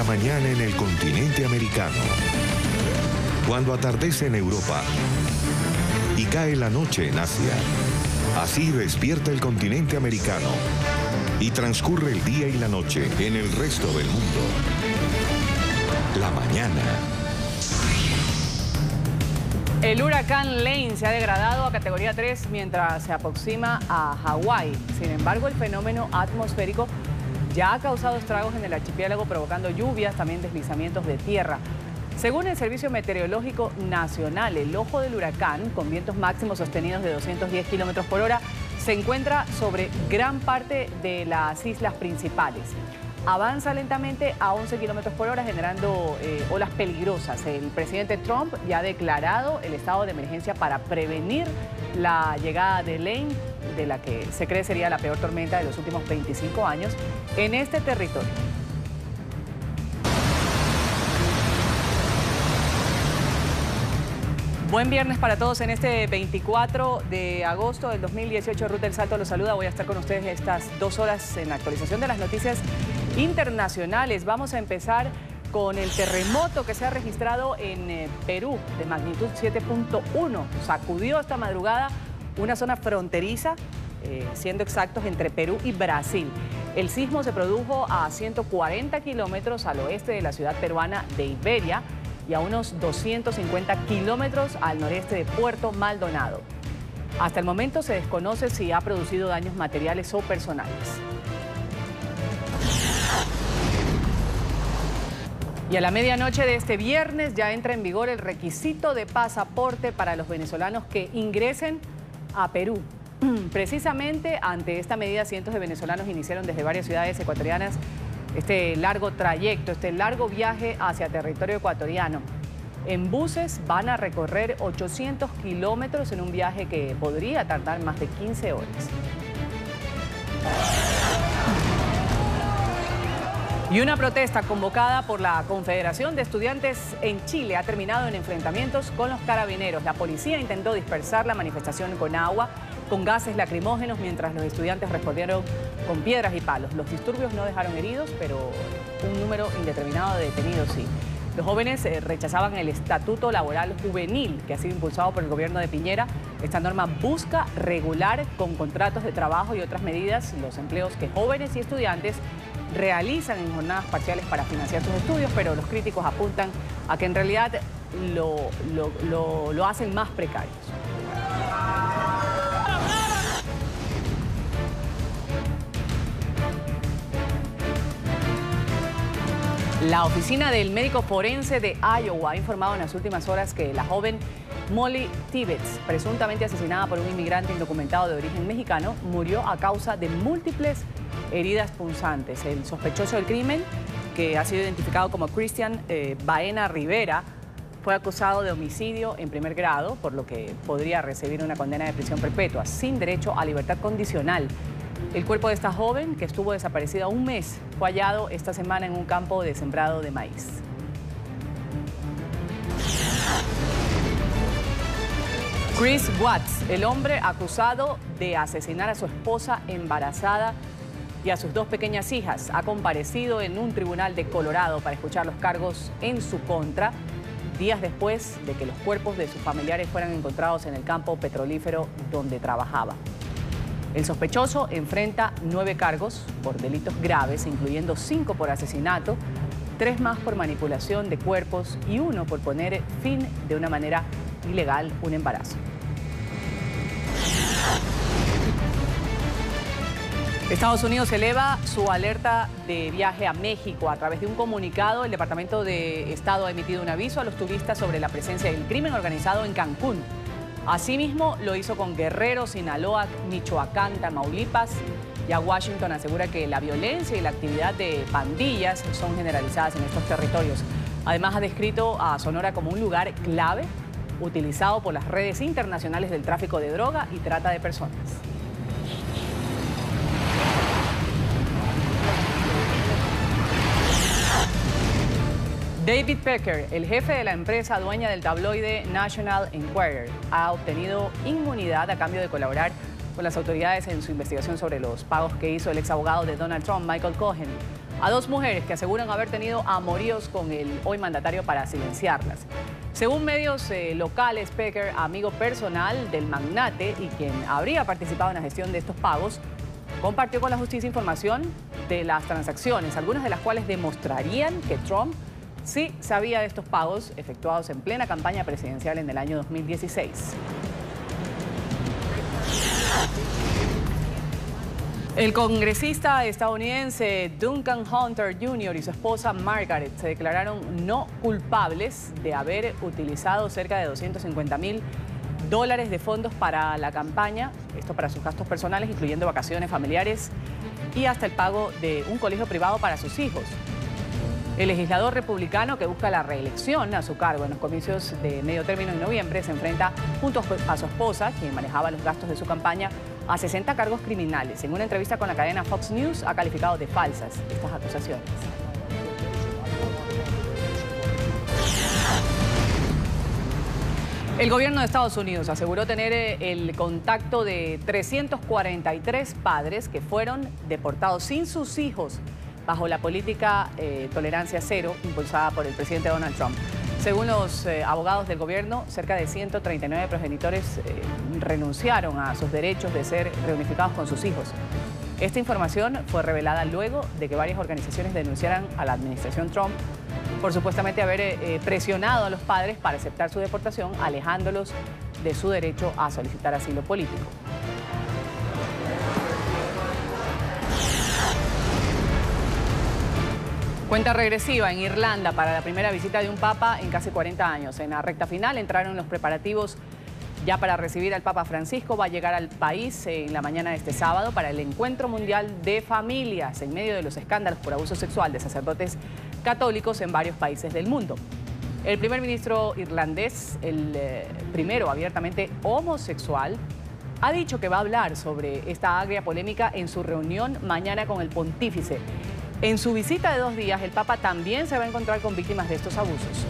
La mañana en el continente americano. Cuando atardece en Europa y cae la noche en Asia. Así despierta el continente americano y transcurre el día y la noche en el resto del mundo. La mañana. El huracán Lane se ha degradado a categoría 3 mientras se aproxima a Hawái. Sin embargo, el fenómeno atmosférico ya ha causado estragos en el archipiélago, provocando lluvias, también deslizamientos de tierra. Según el Servicio Meteorológico Nacional, el ojo del huracán, con vientos máximos sostenidos de 210 kilómetros por hora, se encuentra sobre gran parte de las islas principales. Avanza lentamente a 11 kilómetros por hora, generando olas peligrosas. El presidente Trump ya ha declarado el estado de emergencia para prevenir la llegada de Lane, de la que se cree sería la peor tormenta de los últimos 25 años, en este territorio. Buen viernes para todos en este 24 de agosto del 2018. Ruth del Salto los saluda. Voy a estar con ustedes estas 2 horas en la actualización de las noticias internacionales. Vamos a empezar con el terremoto que se ha registrado en Perú de magnitud 7.1. Sacudió esta madrugada una zona fronteriza, siendo exactos, entre Perú y Brasil. El sismo se produjo a 140 kilómetros al oeste de la ciudad peruana de Iberia y a unos 250 kilómetros al noreste de Puerto Maldonado. Hasta el momento se desconoce si ha producido daños materiales o personales. Y a la medianoche de este viernes ya entra en vigor el requisito de pasaporte para los venezolanos que ingresen a Perú. Precisamente ante esta medida, cientos de venezolanos iniciaron desde varias ciudades ecuatorianas este largo trayecto, este largo viaje hacia territorio ecuatoriano. En buses van a recorrer 800 kilómetros en un viaje que podría tardar más de 15 horas. Y una protesta convocada por la Confederación de Estudiantes en Chile ha terminado en enfrentamientos con los carabineros. La policía intentó dispersar la manifestación con agua, con gases lacrimógenos, mientras los estudiantes respondieron con piedras y palos. Los disturbios no dejaron heridos, pero un número indeterminado de detenidos sí. Los jóvenes rechazaban el Estatuto Laboral Juvenil, que ha sido impulsado por el gobierno de Piñera. Esta norma busca regular con contratos de trabajo y otras medidas los empleos que jóvenes y estudiantes realizan en jornadas parciales para financiar sus estudios, pero los críticos apuntan a que en realidad lo hacen más precarios. La oficina del médico forense de Iowa ha informado en las últimas horas que la joven Molly Tibbetts, presuntamente asesinada por un inmigrante indocumentado de origen mexicano, murió a causa de múltiples heridas punzantes. El sospechoso del crimen, que ha sido identificado como Cristian Baena Rivera, fue acusado de homicidio en primer grado, por lo que podría recibir una condena de prisión perpetua, sin derecho a libertad condicional. El cuerpo de esta joven, que estuvo desaparecida un mes, fue hallado esta semana en un campo de sembrado de maíz. Chris Watts, el hombre acusado de asesinar a su esposa embarazada y a sus 2 pequeñas hijas, ha comparecido en un tribunal de Colorado para escuchar los cargos en su contra, días después de que los cuerpos de sus familiares fueran encontrados en el campo petrolífero donde trabajaba. El sospechoso enfrenta 9 cargos por delitos graves, incluyendo 5 por asesinato, 3 más por manipulación de cuerpos y 1 por poner fin de una manera ilegal un embarazo. Estados Unidos eleva su alerta de viaje a México. A través de un comunicado, el Departamento de Estado ha emitido un aviso a los turistas sobre la presencia del crimen organizado en Cancún. Asimismo, lo hizo con Guerrero, Sinaloa, Michoacán, Tamaulipas. Ya Washington asegura que la violencia y la actividad de pandillas son generalizadas en estos territorios. Además, ha descrito a Sonora como un lugar clave utilizado por las redes internacionales del tráfico de droga y trata de personas. David Pecker, el jefe de la empresa dueña del tabloide National Enquirer, ha obtenido inmunidad a cambio de colaborar con las autoridades en su investigación sobre los pagos que hizo el ex abogado de Donald Trump, Michael Cohen. a 2 mujeres que aseguran haber tenido amoríos con el hoy mandatario para silenciarlas. Según medios locales, Pecker, amigo personal del magnate y quien habría participado en la gestión de estos pagos, compartió con la justicia información de las transacciones, algunas de las cuales demostrarían que Trump sí sabía de estos pagos efectuados en plena campaña presidencial en el año 2016. El congresista estadounidense Duncan Hunter Jr. y su esposa Margaret se declararon no culpables de haber utilizado cerca de $250.000 de fondos para la campaña, esto para sus gastos personales, incluyendo vacaciones familiares y hasta el pago de un colegio privado para sus hijos. El legislador republicano que busca la reelección a su cargo en los comicios de medio término en noviembre se enfrenta junto a su esposa, quien manejaba los gastos de su campaña, a 60 cargos criminales. En una entrevista con la cadena Fox News ha calificado de falsas estas acusaciones. El gobierno de Estados Unidos aseguró tener el contacto de 343 padres que fueron deportados sin sus hijos bajo la política tolerancia cero impulsada por el presidente Donald Trump. Según los abogados del gobierno, cerca de 139 progenitores renunciaron a sus derechos de ser reunificados con sus hijos. Esta información fue revelada luego de que varias organizaciones denunciaran a la administración Trump por supuestamente haber presionado a los padres para aceptar su deportación, alejándolos de su derecho a solicitar asilo político. Cuenta regresiva en Irlanda para la primera visita de un papa en casi 40 años. En la recta final entraron los preparativos ya para recibir al Papa Francisco. Va a llegar al país en la mañana de este sábado para el Encuentro Mundial de Familias en medio de los escándalos por abuso sexual de sacerdotes católicos en varios países del mundo. El primer ministro irlandés, el primero abiertamente homosexual, ha dicho que va a hablar sobre esta agria polémica en su reunión mañana con el pontífice. En su visita de 2 días, el Papa también se va a encontrar con víctimas de estos abusos.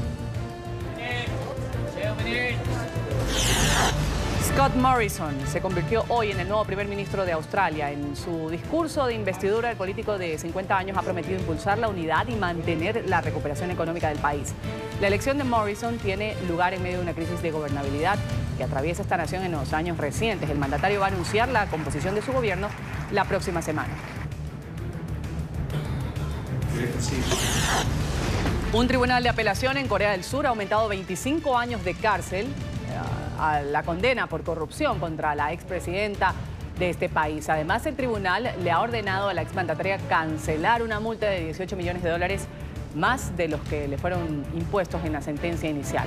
Scott Morrison se convirtió hoy en el nuevo primer ministro de Australia. En su discurso de investidura, el político de 50 años ha prometido impulsar la unidad y mantener la recuperación económica del país. La elección de Morrison tiene lugar en medio de una crisis de gobernabilidad que atraviesa esta nación en los años recientes. El mandatario va a anunciar la composición de su gobierno la próxima semana. Un tribunal de apelación en Corea del Sur ha aumentado 25 años de cárcel a la condena por corrupción contra la expresidenta de este país. Además, el tribunal le ha ordenado a la exmandataria cancelar una multa de $18 millones, más de los que le fueron impuestos en la sentencia inicial.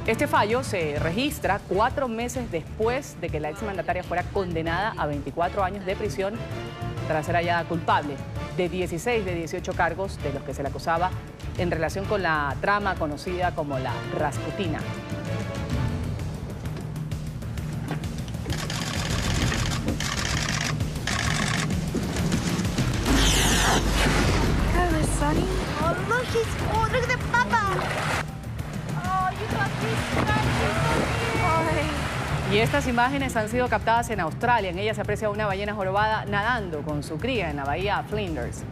Este fallo se registra 4 meses después de que la exmandataria fuera condenada a 24 años de prisión tras ser hallada culpable de 16 de 18 cargos de los que se le acusaba en relación con la trama conocida como la Rasputina. Sonny. Oh, look at the papa. Oh, you got this. Y estas imágenes han sido captadas en Australia. En ellas se aprecia una ballena jorobada nadando con su cría en la bahía Flinders.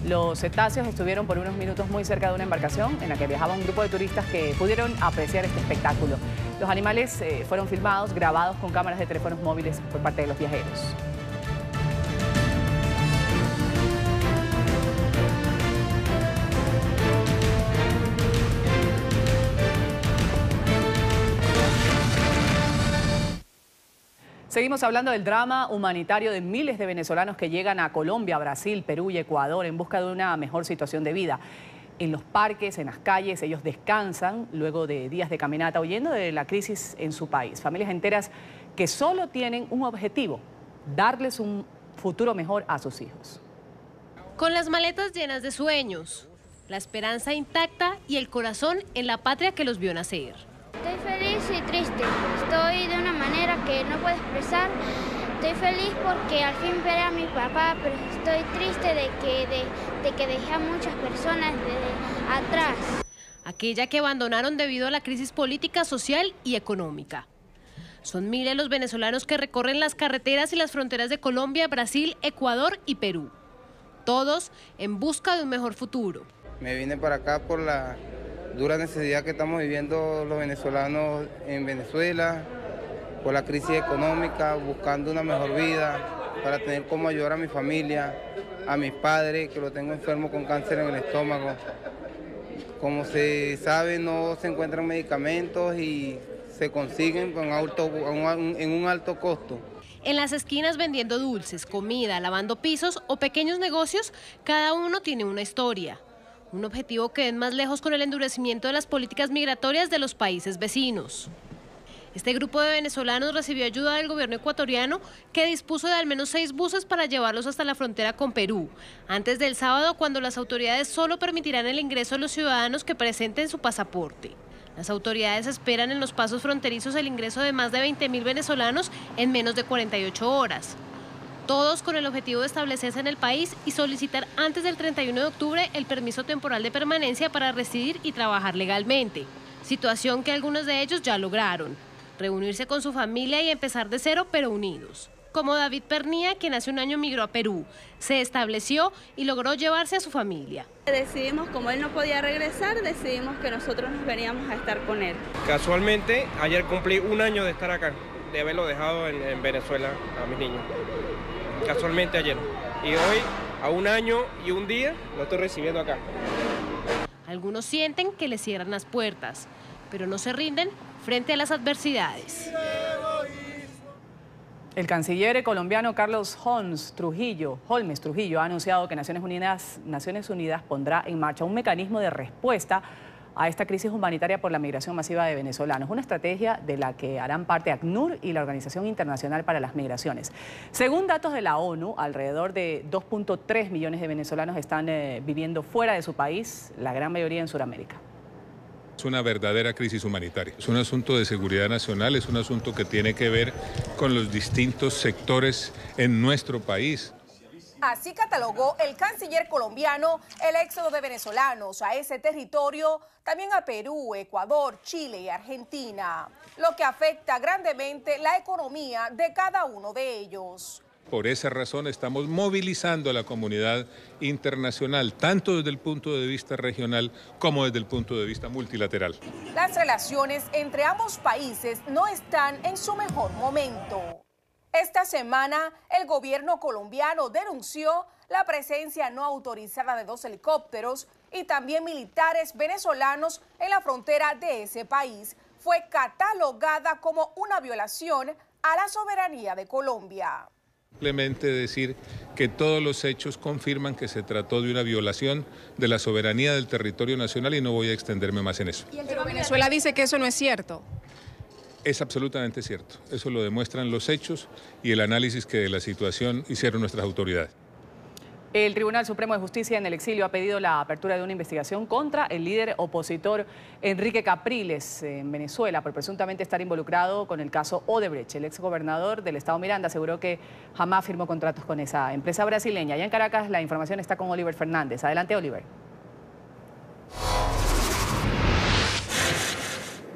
Los cetáceos estuvieron por unos minutos muy cerca de una embarcación en la que viajaba un grupo de turistas que pudieron apreciar este espectáculo. Los animales fueron filmados, grabados con cámaras de teléfonos móviles por parte de los viajeros. Seguimos hablando del drama humanitario de miles de venezolanos que llegan a Colombia, Brasil, Perú y Ecuador en busca de una mejor situación de vida. En los parques, en las calles, ellos descansan luego de días de caminata huyendo de la crisis en su país. Familias enteras que solo tienen un objetivo: darles un futuro mejor a sus hijos. Con las maletas llenas de sueños, la esperanza intacta y el corazón en la patria que los vio nacer. Estoy feliz y triste. Estoy de una manera que no puedo expresar. Estoy feliz porque al fin veré a mi papá, pero estoy triste de que dejé a muchas personas atrás. Aquella que abandonaron debido a la crisis política, social y económica. Son miles los venezolanos que recorren las carreteras y las fronteras de Colombia, Brasil, Ecuador y Perú. todos en busca de un mejor futuro. Me vine para acá por la dura necesidad que estamos viviendo los venezolanos en Venezuela, por la crisis económica, buscando una mejor vida, para tener cómo ayudar a mi familia, a mis padres, que lo tengo enfermo con cáncer en el estómago. Como se sabe, no se encuentran medicamentos y se consiguen en un alto costo. En las esquinas vendiendo dulces, comida, lavando pisos o pequeños negocios, cada uno tiene una historia. Un objetivo que es más lejos con el endurecimiento de las políticas migratorias de los países vecinos. Este grupo de venezolanos recibió ayuda del gobierno ecuatoriano, que dispuso de al menos 6 buses para llevarlos hasta la frontera con Perú, antes del sábado, cuando las autoridades solo permitirán el ingreso a los ciudadanos que presenten su pasaporte. Las autoridades esperan en los pasos fronterizos el ingreso de más de 20.000 venezolanos en menos de 48 horas. Todos con el objetivo de establecerse en el país y solicitar antes del 31 de octubre el permiso temporal de permanencia para residir y trabajar legalmente, situación que algunos de ellos ya lograron. Reunirse con su familia y empezar de cero, pero unidos. Como David Pernía, quien hace un año migró a Perú, se estableció y logró llevarse a su familia. Decidimos, como él no podía regresar, decidimos que nosotros nos veníamos a estar con él. Casualmente, ayer cumplí un año de estar acá, de haberlo dejado en Venezuela a mis niños. Casualmente ayer. Y hoy, a un año y un día, lo estoy recibiendo acá. Algunos sienten que les cierran las puertas, pero no se rinden frente a las adversidades. El canciller colombiano Carlos Holmes Trujillo ha anunciado que Naciones Unidas pondrá en marcha un mecanismo de respuesta a esta crisis humanitaria por la migración masiva de venezolanos, una estrategia de la que harán parte ACNUR y la Organización Internacional para las Migraciones. Según datos de la ONU, alrededor de 2.3 millones de venezolanos están viviendo fuera de su país, la gran mayoría en Sudamérica. Es una verdadera crisis humanitaria. Es un asunto de seguridad nacional, es un asunto que tiene que ver con los distintos sectores en nuestro país. Así catalogó el canciller colombiano el éxodo de venezolanos a ese territorio, también a Perú, Ecuador, Chile y Argentina, lo que afecta grandemente la economía de cada uno de ellos. Por esa razón estamos movilizando a la comunidad internacional, tanto desde el punto de vista regional como desde el punto de vista multilateral. Las relaciones entre ambos países no están en su mejor momento. Esta semana, el gobierno colombiano denunció la presencia no autorizada de 2 helicópteros y también militares venezolanos en la frontera de ese país. Fue catalogada como una violación a la soberanía de Colombia. Simplemente decir que todos los hechos confirman que se trató de una violación de la soberanía del territorio nacional y no voy a extenderme más en eso. Pero Venezuela dice que eso no es cierto. Es absolutamente cierto. Eso lo demuestran los hechos y el análisis que de la situación hicieron nuestras autoridades. El Tribunal Supremo de Justicia en el exilio ha pedido la apertura de una investigación contra el líder opositor Enrique Capriles en Venezuela por presuntamente estar involucrado con el caso Odebrecht. El exgobernador del estado Miranda aseguró que jamás firmó contratos con esa empresa brasileña. Allá en Caracas la información está con Oliver Fernández. Adelante, Oliver.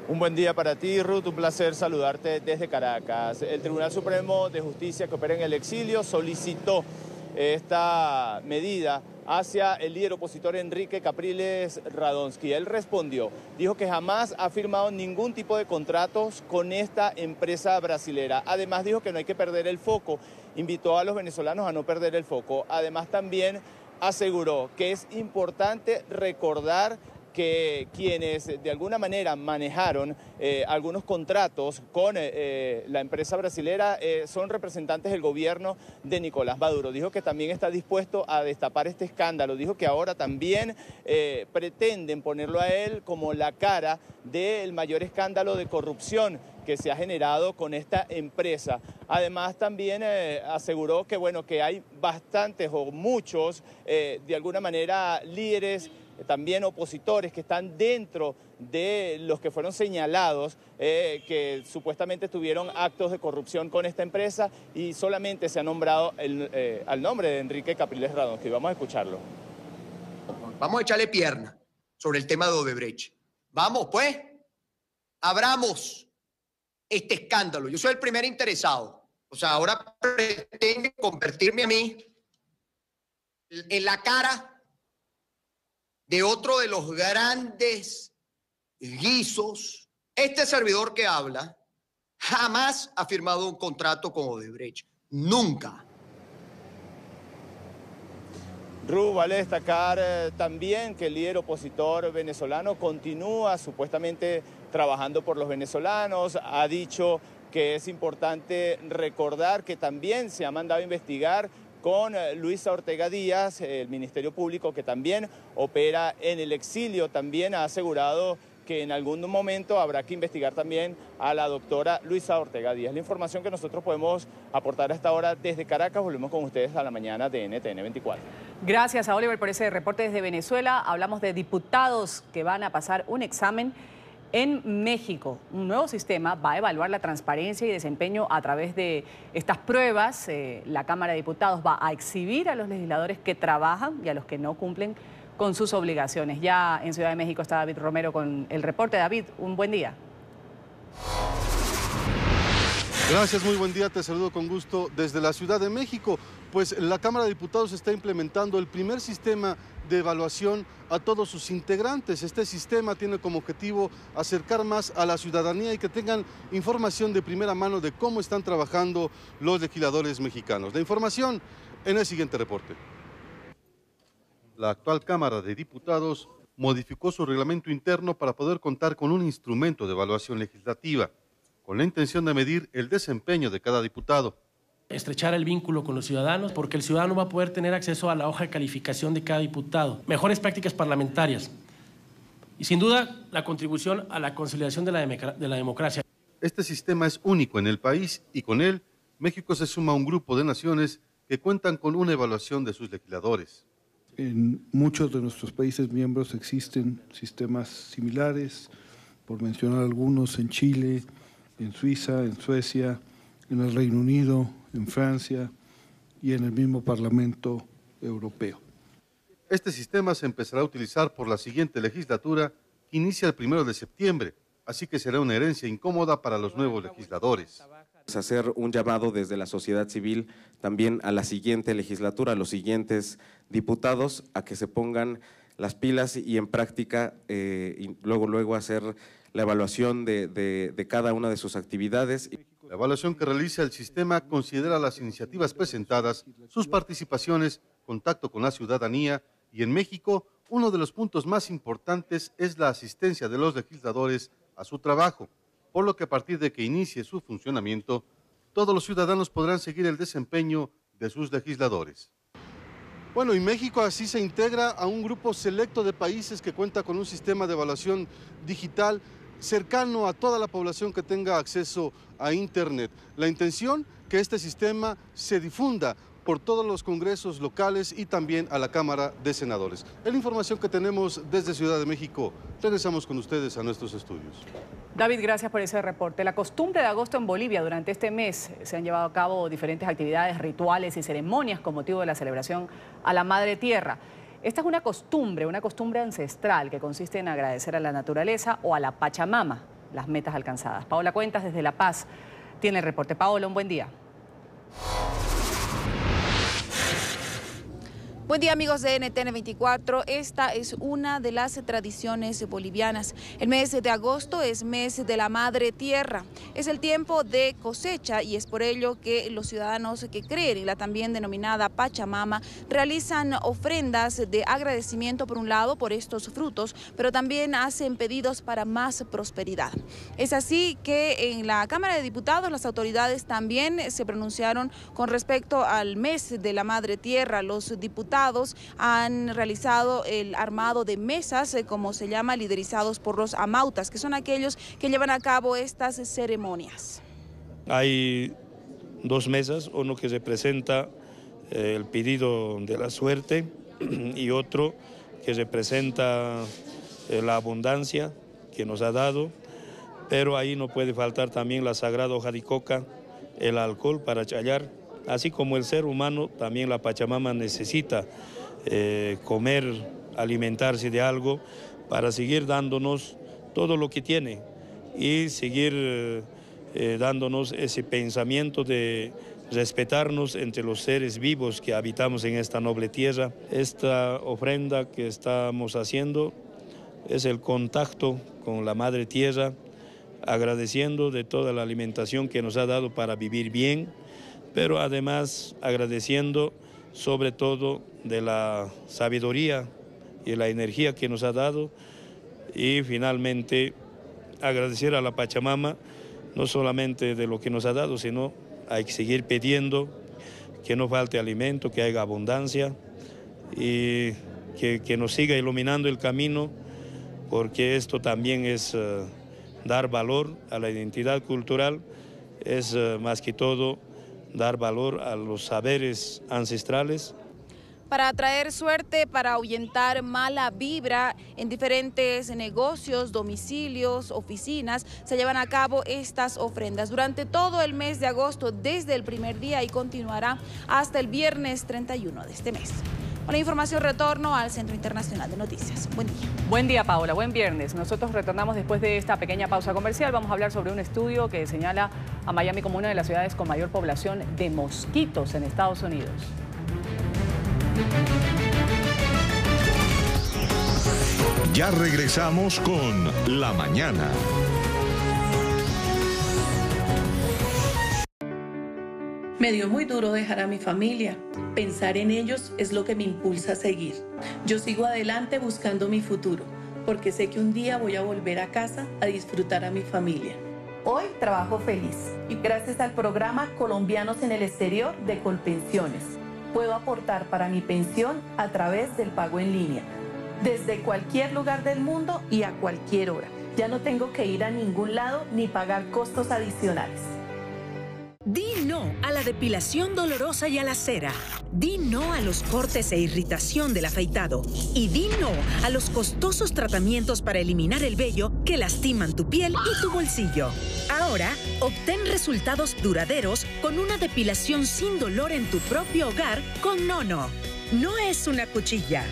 Un buen día para ti, Ruth. Un placer saludarte desde Caracas. El Tribunal Supremo de Justicia que opera en el exilio solicitó esta medida hacia el líder opositor Enrique Capriles Radonsky. Él respondió, dijo que jamás ha firmado ningún tipo de contratos con esta empresa brasilera. Además dijo que no hay que perder el foco, invitó a los venezolanos a no perder el foco. Además también aseguró que es importante recordar que quienes de alguna manera manejaron algunos contratos con la empresa brasilera son representantes del gobierno de Nicolás Maduro. Dijo que también está dispuesto a destapar este escándalo. Dijo que ahora también pretenden ponerlo a él como la cara del mayor escándalo de corrupción que se ha generado con esta empresa. Además también aseguró que, bueno, que hay bastantes o muchos, de alguna manera, líderes también opositores que están dentro de los que fueron señalados que supuestamente tuvieron actos de corrupción con esta empresa y solamente se ha nombrado al nombre de Enrique Capriles Radonsky. Vamos a escucharlo. Vamos a echarle pierna sobre el tema de Odebrecht. Vamos pues, abramos este escándalo. Yo soy el primer interesado. O sea, ahora pretende convertirme a mí en la cara de otro de los grandes guisos. Este servidor que habla jamás ha firmado un contrato con Odebrecht. Nunca. Vale destacar también que el líder opositor venezolano continúa supuestamente trabajando por los venezolanos. Ha dicho que es importante recordar que también se ha mandado a investigar con Luisa Ortega Díaz, el Ministerio Público, que también opera en el exilio. También ha asegurado que en algún momento habrá que investigar también a la doctora Luisa Ortega Díaz. La información que nosotros podemos aportar a esta hora desde Caracas. Volvemos con ustedes a la mañana de NTN 24. Gracias a Oliver por ese reporte desde Venezuela. Hablamos de diputados que van a pasar un examen en México. Un nuevo sistema va a evaluar la transparencia y desempeño a través de estas pruebas. La Cámara de Diputados va a exhibir a los legisladores que trabajan y a los que no cumplen con sus obligaciones. Ya en Ciudad de México está David Romero con el reporte. David, un buen día. Gracias, muy buen día, te saludo con gusto desde la Ciudad de México. Pues la Cámara de Diputados está implementando el primer sistema de evaluación a todos sus integrantes. Este sistema tiene como objetivo acercar más a la ciudadanía y que tengan información de primera mano de cómo están trabajando los legisladores mexicanos. La información en el siguiente reporte. La actual Cámara de Diputados modificó su reglamento interno para poder contar con un instrumento de evaluación legislativa, con la intención de medir el desempeño de cada diputado. Estrechar el vínculo con los ciudadanos, porque el ciudadano va a poder tener acceso a la hoja de calificación de cada diputado. Mejores prácticas parlamentarias y, sin duda, la contribución a la consolidación de la democracia. Este sistema es único en el país y con él México se suma a un grupo de naciones que cuentan con una evaluación de sus legisladores. En muchos de nuestros países miembros existen sistemas similares, por mencionar algunos, en Chile, en Suiza, en Suecia, en el Reino Unido, en Francia y en el mismo Parlamento Europeo. Este sistema se empezará a utilizar por la siguiente legislatura, que inicia el 1 de septiembre, así que será una herencia incómoda para los nuevos legisladores. Hacer un llamado desde la sociedad civil también a la siguiente legislatura, a los siguientes diputados, a que se pongan las pilas y en práctica y luego hacer la evaluación de cada una de sus actividades. La evaluación que realiza el sistema considera las iniciativas presentadas, sus participaciones, contacto con la ciudadanía y en México uno de los puntos más importantes es la asistencia de los legisladores a su trabajo, por lo que a partir de que inicie su funcionamiento, todos los ciudadanos podrán seguir el desempeño de sus legisladores. Bueno, y México así se integra a un grupo selecto de países que cuenta con un sistema de evaluación digital cercano a toda la población que tenga acceso a Internet. La intención, que este sistema se difunda por todos los congresos locales y también a la Cámara de Senadores. Es la información que tenemos desde Ciudad de México. Regresamos con ustedes a nuestros estudios. David, gracias por ese reporte. La costumbre de agosto en Bolivia, durante este mes se han llevado a cabo diferentes actividades, rituales y ceremonias con motivo de la celebración a la Madre Tierra. Esta es una costumbre ancestral que consiste en agradecer a la naturaleza o a la Pachamama las metas alcanzadas. Paola Cuentas desde La Paz tiene el reporte. Paola, un buen día. Buen día, amigos de NTN 24. Esta es una de las tradiciones bolivianas. El mes de agosto es mes de la Madre Tierra. Es el tiempo de cosecha y es por ello que los ciudadanos que creen en la también denominada Pachamama realizan ofrendas de agradecimiento por un lado por estos frutos, pero también hacen pedidos para más prosperidad. Es así que en la Cámara de Diputados las autoridades también se pronunciaron con respecto al mes de la Madre Tierra. Los diputados han realizado el armado de mesas, como se llama, liderizados por los amautas, que son aquellos que llevan a cabo estas ceremonias. Hay dos mesas, uno que representa el pedido de la suerte y otro que representa la abundancia que nos ha dado, pero ahí no puede faltar también la sagrada hoja de coca, el alcohol para chayar. Así como el ser humano, también la Pachamama necesita comer, alimentarse de algo para seguir dándonos todo lo que tiene y seguir dándonos ese pensamiento de respetarnos entre los seres vivos que habitamos en esta noble tierra. Esta ofrenda que estamos haciendo es el contacto con la Madre Tierra, agradeciendo de toda la alimentación que nos ha dado para vivir bien, pero además agradeciendo sobre todo de la sabiduría y la energía que nos ha dado, y finalmente agradecer a la Pachamama no solamente de lo que nos ha dado, sino hay que seguir pidiendo que no falte alimento, que haya abundancia y que nos siga iluminando el camino, porque esto también es dar valor a la identidad cultural, es más que todo dar valor a los saberes ancestrales. Para atraer suerte, para ahuyentar mala vibra en diferentes negocios, domicilios, oficinas, se llevan a cabo estas ofrendas durante todo el mes de agosto, desde el primer día, y continuará hasta el viernes 31 de este mes. Con la información retorno al Centro Internacional de Noticias. Buen día. Buen día, Paola. Buen viernes. Nosotros retornamos después de esta pequeña pausa comercial. Vamos a hablar sobre un estudio que señala a Miami como una de las ciudades con mayor población de mosquitos en Estados Unidos. Ya regresamos con La Mañana. Me dio muy duro dejar a mi familia. Pensar en ellos es lo que me impulsa a seguir. Yo sigo adelante buscando mi futuro, porque sé que un día voy a volver a casa a disfrutar a mi familia. Hoy trabajo feliz y gracias al programa Colombianos en el Exterior de Colpensiones, puedo aportar para mi pensión a través del pago en línea, desde cualquier lugar del mundo y a cualquier hora. Ya no tengo que ir a ningún lado ni pagar costos adicionales. Di no a la depilación dolorosa y a la cera. Di no a los cortes e irritación del afeitado. Y di no a los costosos tratamientos para eliminar el vello que lastiman tu piel y tu bolsillo. Ahora, obtén resultados duraderos con una depilación sin dolor en tu propio hogar con Nono. No es una cuchilla,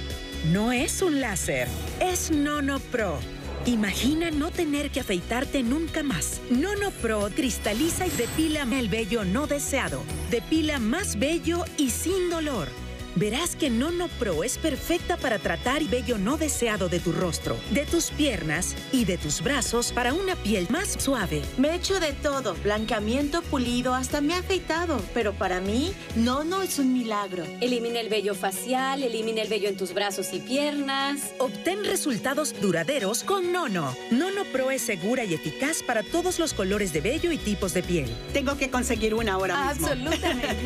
no es un láser, es Nono Pro. Imagina no tener que afeitarte nunca más. Nono Pro cristaliza y depila el vello no deseado. Depila más vello y sin dolor. Verás que Nono Pro es perfecta para tratar el vello no deseado de tu rostro, de tus piernas y de tus brazos para una piel más suave. Me he hecho de todo, blanqueamiento, pulido, hasta me he afeitado. Pero para mí, Nono es un milagro. Elimina el vello facial, elimina el vello en tus brazos y piernas. Obtén resultados duraderos con Nono. Nono Pro es segura y eficaz para todos los colores de vello y tipos de piel. Tengo que conseguir una ahora mismo. Absolutamente.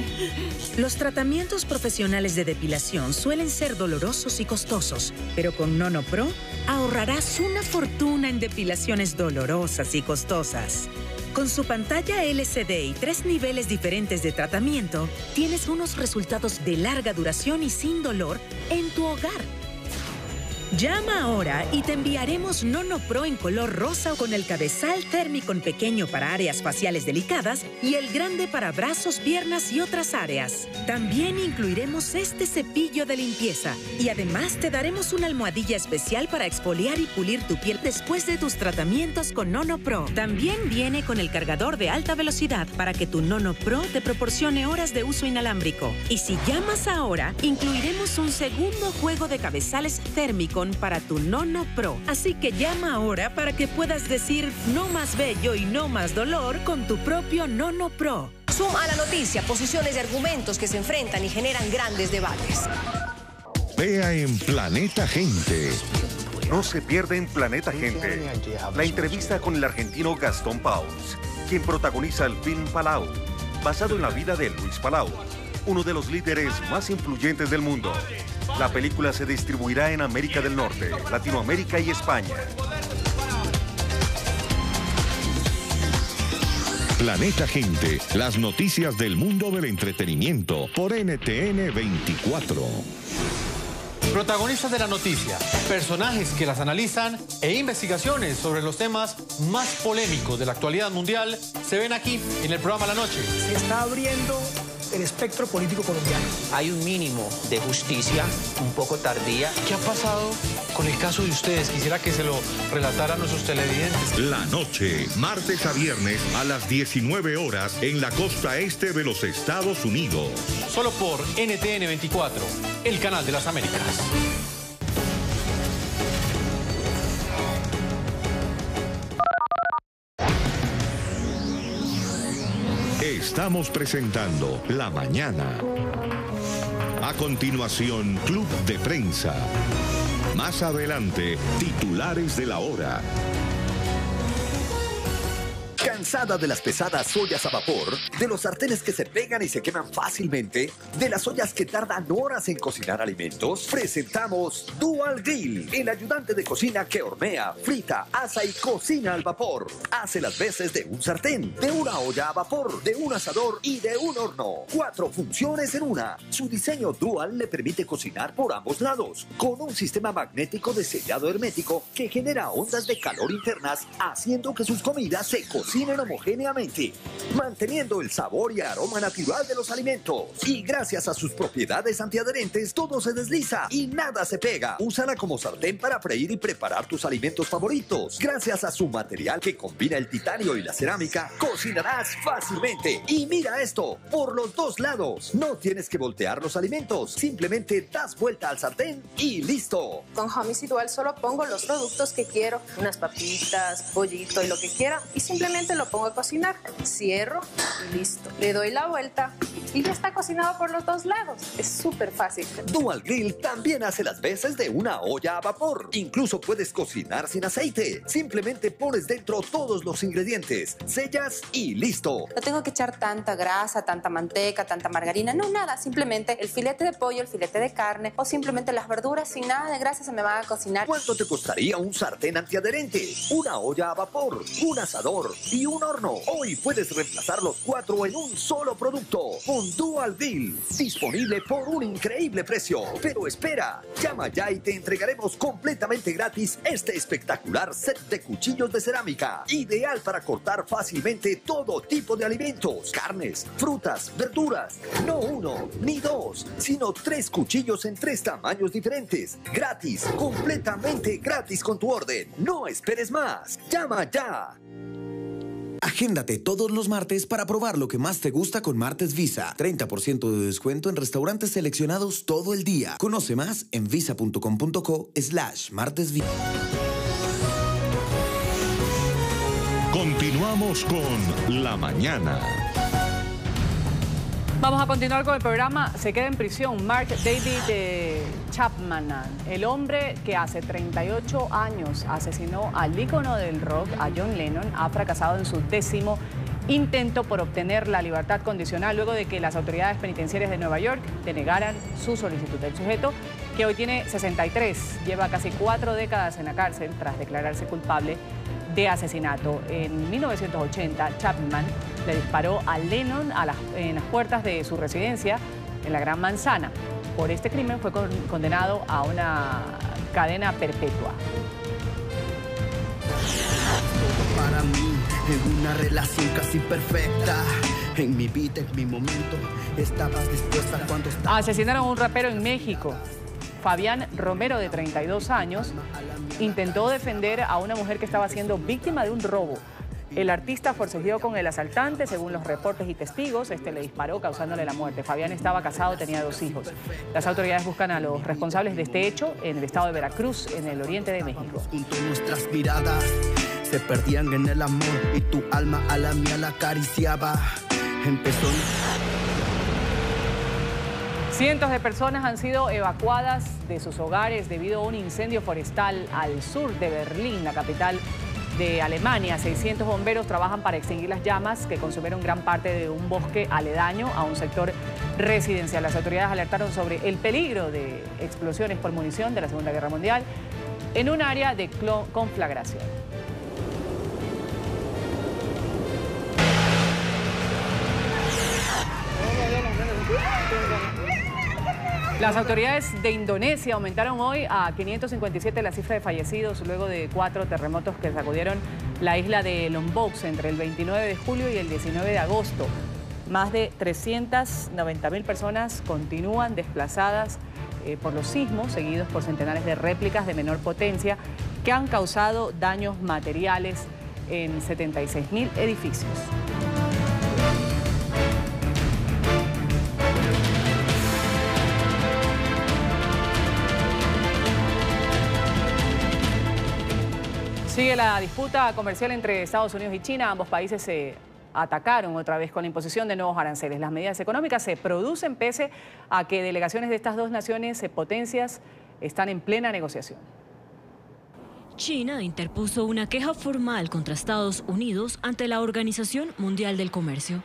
Los tratamientos profesionales de depilación suelen ser dolorosos y costosos, pero con Nono Pro ahorrarás una fortuna en depilaciones dolorosas y costosas. Con su pantalla LCD y 3 niveles diferentes de tratamiento, tienes unos resultados de larga duración y sin dolor en tu hogar. Llama ahora y te enviaremos Nono Pro en color rosa o con el cabezal térmico pequeño para áreas faciales delicadas y el grande para brazos, piernas y otras áreas. También incluiremos este cepillo de limpieza y además te daremos una almohadilla especial para exfoliar y pulir tu piel después de tus tratamientos con Nono Pro. También viene con el cargador de alta velocidad para que tu Nono Pro te proporcione horas de uso inalámbrico. Y si llamas ahora, incluiremos un segundo juego de cabezales térmico para tu Nono Pro. Así que llama ahora para que puedas decir no más vello y no más dolor con tu propio Nono Pro. Zoom a la noticia, posiciones y argumentos que se enfrentan y generan grandes debates. Vea en Planeta Gente. No se pierde en Planeta Gente la entrevista con el argentino Gastón Pauls, quien protagoniza el film Palau, basado en la vida de Luis Palau, uno de los líderes más influyentes del mundo. La película se distribuirá en América del Norte, Latinoamérica y España. Planeta Gente, las noticias del mundo del entretenimiento por NTN 24. Protagonistas de la noticia, personajes que las analizan e investigaciones sobre los temas más polémicos de la actualidad mundial se ven aquí en el programa La Noche. Se está abriendo el espectro político colombiano. Hay un mínimo de justicia, un poco tardía. ¿Qué ha pasado con el caso de ustedes. Quisiera que se lo relataran a nuestros televidentes. La noche, martes a viernes a las 19 horas en la costa este de los Estados Unidos. Solo por NTN 24, el canal de las Américas. Estamos presentando La Mañana. A continuación, Club de Prensa. Más adelante, titulares de la hora. ¿Cansada de las pesadas ollas a vapor? ¿De los sartenes que se pegan y se queman fácilmente? ¿De las ollas que tardan horas en cocinar alimentos? Presentamos Dual Grill, el ayudante de cocina que hornea, frita, asa y cocina al vapor. Hace las veces de un sartén, de una olla a vapor, de un asador y de un horno. 4 funciones en una. Su diseño dual le permite cocinar por ambos lados, con un sistema magnético de sellado hermético que genera ondas de calor internas, haciendo que sus comidas se cocinen homogéneamente, manteniendo el sabor y aroma natural de los alimentos. Y gracias a sus propiedades antiadherentes, todo se desliza y nada se pega. Úsala como sartén para freír y preparar tus alimentos favoritos. Gracias a su material que combina el titanio y la cerámica, cocinarás fácilmente. Y mira esto, por los dos lados. No tienes que voltear los alimentos, simplemente das vuelta al sartén y listo. Con Homicide Dual solo pongo los productos que quiero, unas papitas, pollito y lo que quiera, y simplemente lo pongo a cocinar, cierro y listo. Le doy la vuelta y ya está cocinado por los dos lados. Es súper fácil. Dual Grill también hace las veces de una olla a vapor. Incluso puedes cocinar sin aceite. Simplemente pones dentro todos los ingredientes, sellas y listo. No tengo que echar tanta grasa, tanta manteca, tanta margarina, no, nada. Simplemente el filete de pollo, el filete de carne o simplemente las verduras sin nada de grasa se me van a cocinar. ¿Cuánto te costaría un sartén antiadherente, una olla a vapor, un asador y un horno? Hoy puedes reemplazar los 4 en un solo producto con Dual Grill, disponible por un increíble precio. Pero espera, llama ya y te entregaremos completamente gratis este espectacular set de cuchillos de cerámica, ideal para cortar fácilmente todo tipo de alimentos, carnes, frutas, verduras. No 1 ni 2, sino 3 cuchillos en 3 tamaños diferentes, gratis, completamente gratis con tu orden. No esperes más, llama ya. Agéndate todos los martes para probar lo que más te gusta con Martes Visa. 30% de descuento en restaurantes seleccionados todo el día. Conoce más en visa.com.co/martesvisa. Continuamos con La Mañana. Vamos a continuar con el programa. Se queda en prisión Mark David Chapman, el hombre que hace 38 años asesinó al ícono del rock, a John Lennon, ha fracasado en su 10º intento por obtener la libertad condicional luego de que las autoridades penitenciarias de Nueva York denegaran su solicitud. El sujeto, que hoy tiene 63, lleva casi 4 décadas en la cárcel tras declararse culpable de asesinato. En 1980, Chapman le disparó a Lennon en las puertas de su residencia en la Gran Manzana. Por este crimen fue condenado a una cadena perpetua. Para mí, en una relación casi perfecta, en mi vida, en mi momento, estabas dispuesta cuando estabas... Asesinaron a un rapero en México. Fabián Romero, de 32 años, intentó defender a una mujer que estaba siendo víctima de un robo. El artista forcejeó con el asaltante, según los reportes y testigos. Este le disparó, causándole la muerte. Fabián estaba casado, tenía 2 hijos. Las autoridades buscan a los responsables de este hecho en el estado de Veracruz, en el oriente de México. Nuestras miradas se perdían en el amor y tu alma a la mía la acariciaba. Empezó... Cientos de personas han sido evacuadas de sus hogares debido a un incendio forestal al sur de Berlín, la capital de Alemania. 600 bomberos trabajan para extinguir las llamas que consumieron gran parte de un bosque aledaño a un sector residencial. Las autoridades alertaron sobre el peligro de explosiones por munición de la Segunda Guerra Mundial en un área de conflagración. Las autoridades de Indonesia aumentaron hoy a 557 la cifra de fallecidos luego de 4 terremotos que sacudieron la isla de Lombok entre el 29 de julio y el 19 de agosto. Más de 390.000 personas continúan desplazadas por los sismos, seguidos por centenares de réplicas de menor potencia que han causado daños materiales en 76.000 edificios. Sigue la disputa comercial entre Estados Unidos y China. Ambos países se atacaron otra vez con la imposición de nuevos aranceles. Las medidas económicas se producen pese a que delegaciones de estas dos naciones potencias están en plena negociación. China interpuso una queja formal contra Estados Unidos ante la Organización Mundial del Comercio.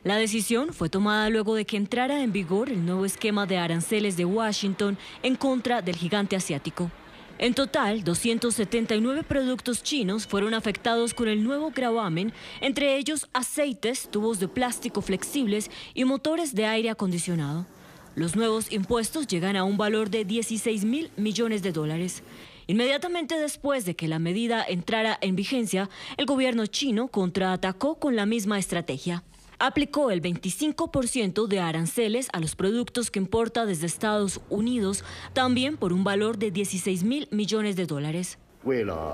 La decisión fue tomada luego de que entrara en vigor el nuevo esquema de aranceles de Washington en contra del gigante asiático. En total, 279 productos chinos fueron afectados con el nuevo gravamen, entre ellos aceites, tubos de plástico flexibles y motores de aire acondicionado. Los nuevos impuestos llegan a un valor de $16.000 millones. Inmediatamente después de que la medida entrara en vigencia, el gobierno chino contraatacó con la misma estrategia. Aplicó el 25% de aranceles a los productos que importa desde Estados Unidos, también por un valor de $16.000 millones.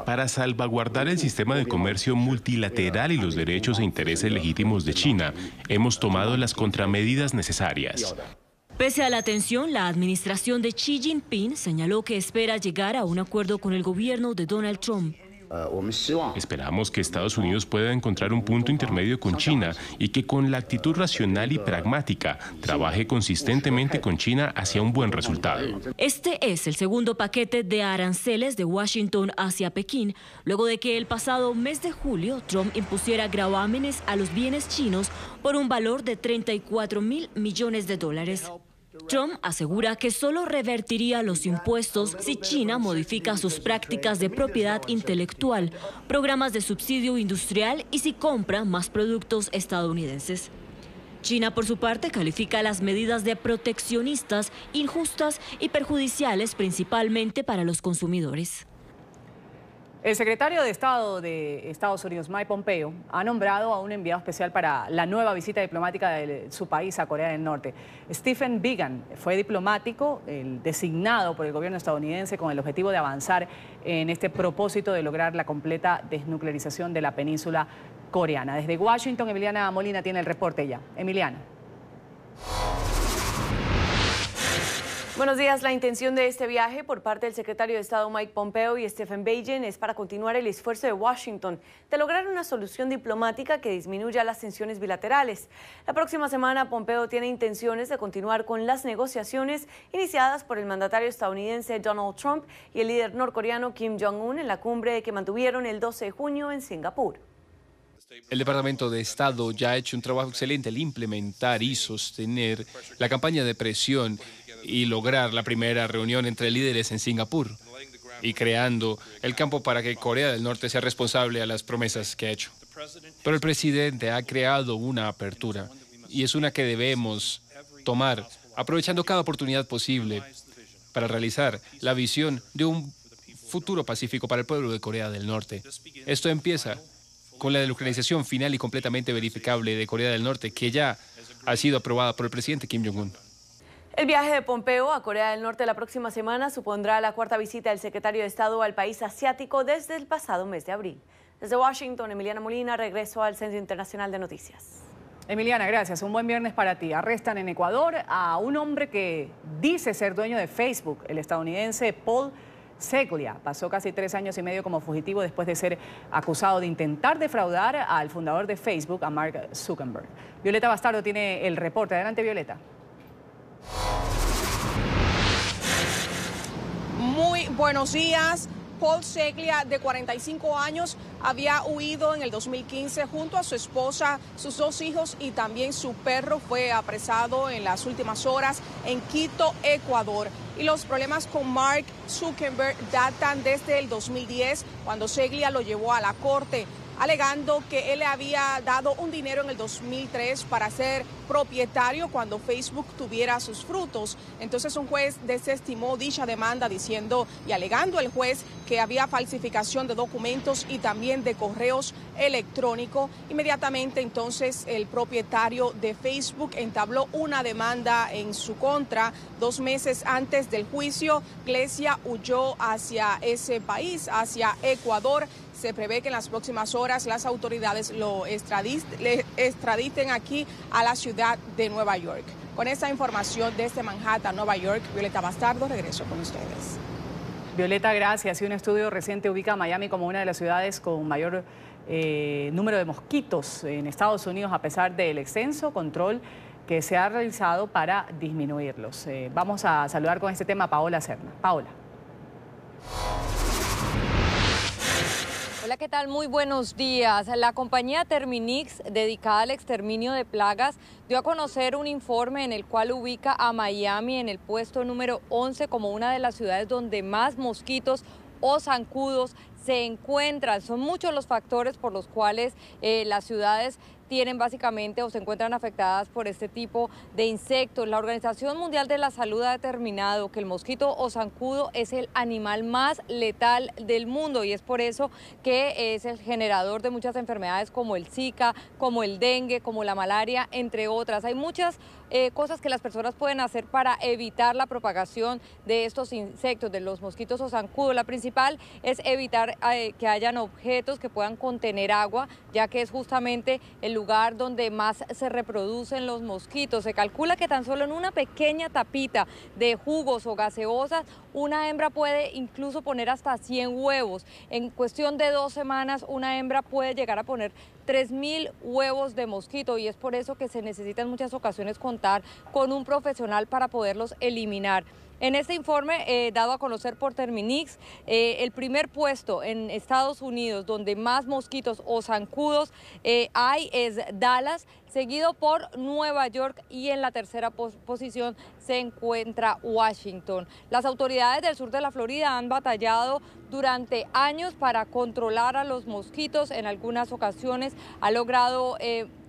Para salvaguardar el sistema de comercio multilateral y los derechos e intereses legítimos de China, hemos tomado las contramedidas necesarias. Pese a la tensión, la administración de Xi Jinping señaló que espera llegar a un acuerdo con el gobierno de Donald Trump. Esperamos que Estados Unidos pueda encontrar un punto intermedio con China y que con la actitud racional y pragmática trabaje consistentemente con China hacia un buen resultado. Este es el segundo paquete de aranceles de Washington hacia Pekín, luego de que el pasado mes de julio Trump impusiera gravámenes a los bienes chinos por un valor de $34.000 millones. Trump asegura que solo revertiría los impuestos si China modifica sus prácticas de propiedad intelectual, programas de subsidio industrial y si compra más productos estadounidenses. China, por su parte, califica las medidas de proteccionistas, injustas y perjudiciales principalmente para los consumidores. El secretario de Estado de Estados Unidos, Mike Pompeo, ha nombrado a un enviado especial para la nueva visita diplomática de su país a Corea del Norte. Stephen Biegun fue diplomático designado por el gobierno estadounidense con el objetivo de avanzar en este propósito de lograr la completa desnuclearización de la península coreana. Desde Washington, Emiliana Molina tiene el reporte ya. Emiliana. Buenos días. La intención de este viaje por parte del secretario de Estado Mike Pompeo y Stephen Biegun es para continuar el esfuerzo de Washington de lograr una solución diplomática que disminuya las tensiones bilaterales. La próxima semana Pompeo tiene intenciones de continuar con las negociaciones iniciadas por el mandatario estadounidense Donald Trump y el líder norcoreano Kim Jong-un en la cumbre que mantuvieron el 12 de junio en Singapur. El Departamento de Estado ya ha hecho un trabajo excelente al implementar y sostener la campaña de presión y lograr la primera reunión entre líderes en Singapur y creando el campo para que Corea del Norte sea responsable a las promesas que ha hecho. Pero el presidente ha creado una apertura y es una que debemos tomar, aprovechando cada oportunidad posible para realizar la visión de un futuro pacífico para el pueblo de Corea del Norte. Esto empieza con la denuclearización final y completamente verificable de Corea del Norte, que ya ha sido aprobada por el presidente Kim Jong-un. El viaje de Pompeo a Corea del Norte la próxima semana supondrá la cuarta visita del secretario de Estado al país asiático desde el pasado mes de abril. Desde Washington, Emiliana Molina, regreso al Centro Internacional de Noticias. Emiliana, gracias. Un buen viernes para ti. Arrestan en Ecuador a un hombre que dice ser dueño de Facebook, el estadounidense Paul Seglia. Pasó casi 3 años y medio como fugitivo después de ser acusado de intentar defraudar al fundador de Facebook, a Mark Zuckerberg. Violeta Bastardo tiene el reporte. Adelante, Violeta. Muy buenos días. Paul Seglia, de 45 años, había huido en el 2015 junto a su esposa, sus 2 hijos y también su perro. Fue apresado en las últimas horas en Quito, Ecuador. Y los problemas con Mark Zuckerberg datan desde el 2010, cuando Seglia lo llevó a la corte. alegando que él le había dado un dinero en el 2003 para ser propietario cuando Facebook tuviera sus frutos. Entonces un juez desestimó dicha demanda diciendo y alegando el juez que había falsificación de documentos y también de correos electrónicos. Inmediatamente entonces el propietario de Facebook entabló una demanda en su contra. 2 meses antes del juicio, Glesia huyó hacia ese país, hacia Ecuador. Se prevé que en las próximas horas las autoridades lo extraditen aquí a la ciudad de Nueva York. Con esta información desde Manhattan, Nueva York, Violeta Bastardo, regreso con ustedes. Violeta, gracias. Y un estudio reciente ubica a Miami como una de las ciudades con mayor número de mosquitos en Estados Unidos, a pesar del extenso control que se ha realizado para disminuirlos. Vamos a saludar con este tema a Paola Serna. Paola. Hola, ¿qué tal? Muy buenos días. La compañía Terminix, dedicada al exterminio de plagas, dio a conocer un informe en el cual ubica a Miami en el puesto número 11 como una de las ciudades donde más mosquitos o zancudos se encuentran. Son muchos los factores por los cuales las ciudades tienen básicamente o se encuentran afectadas por este tipo de insectos. La Organización Mundial de la Salud ha determinado que el mosquito o zancudo es el animal más letal del mundo y es por eso que es el generador de muchas enfermedades como el Zika, como el dengue, como la malaria, entre otras. Hay muchas cosas que las personas pueden hacer para evitar la propagación de estos insectos, de los mosquitos o zancudos. La principal es evitar que hayan objetos que puedan contener agua, ya que es justamente el lugar donde más se reproducen los mosquitos. Se calcula que tan solo en una pequeña tapita de jugos o gaseosas, una hembra puede incluso poner hasta 100 huevos. En cuestión de 2 semanas, una hembra puede llegar a poner 3.000 huevos de mosquito y es por eso que se necesita en muchas ocasiones contar con un profesional para poderlos eliminar. En este informe dado a conocer por Terminix, el primer puesto en Estados Unidos donde más mosquitos o zancudos hay es Dallas, seguido por Nueva York, y en la tercera posición se encuentra Washington. Las autoridades del sur de la Florida han batallado durante años para controlar a los mosquitos. En algunas ocasiones ha logrado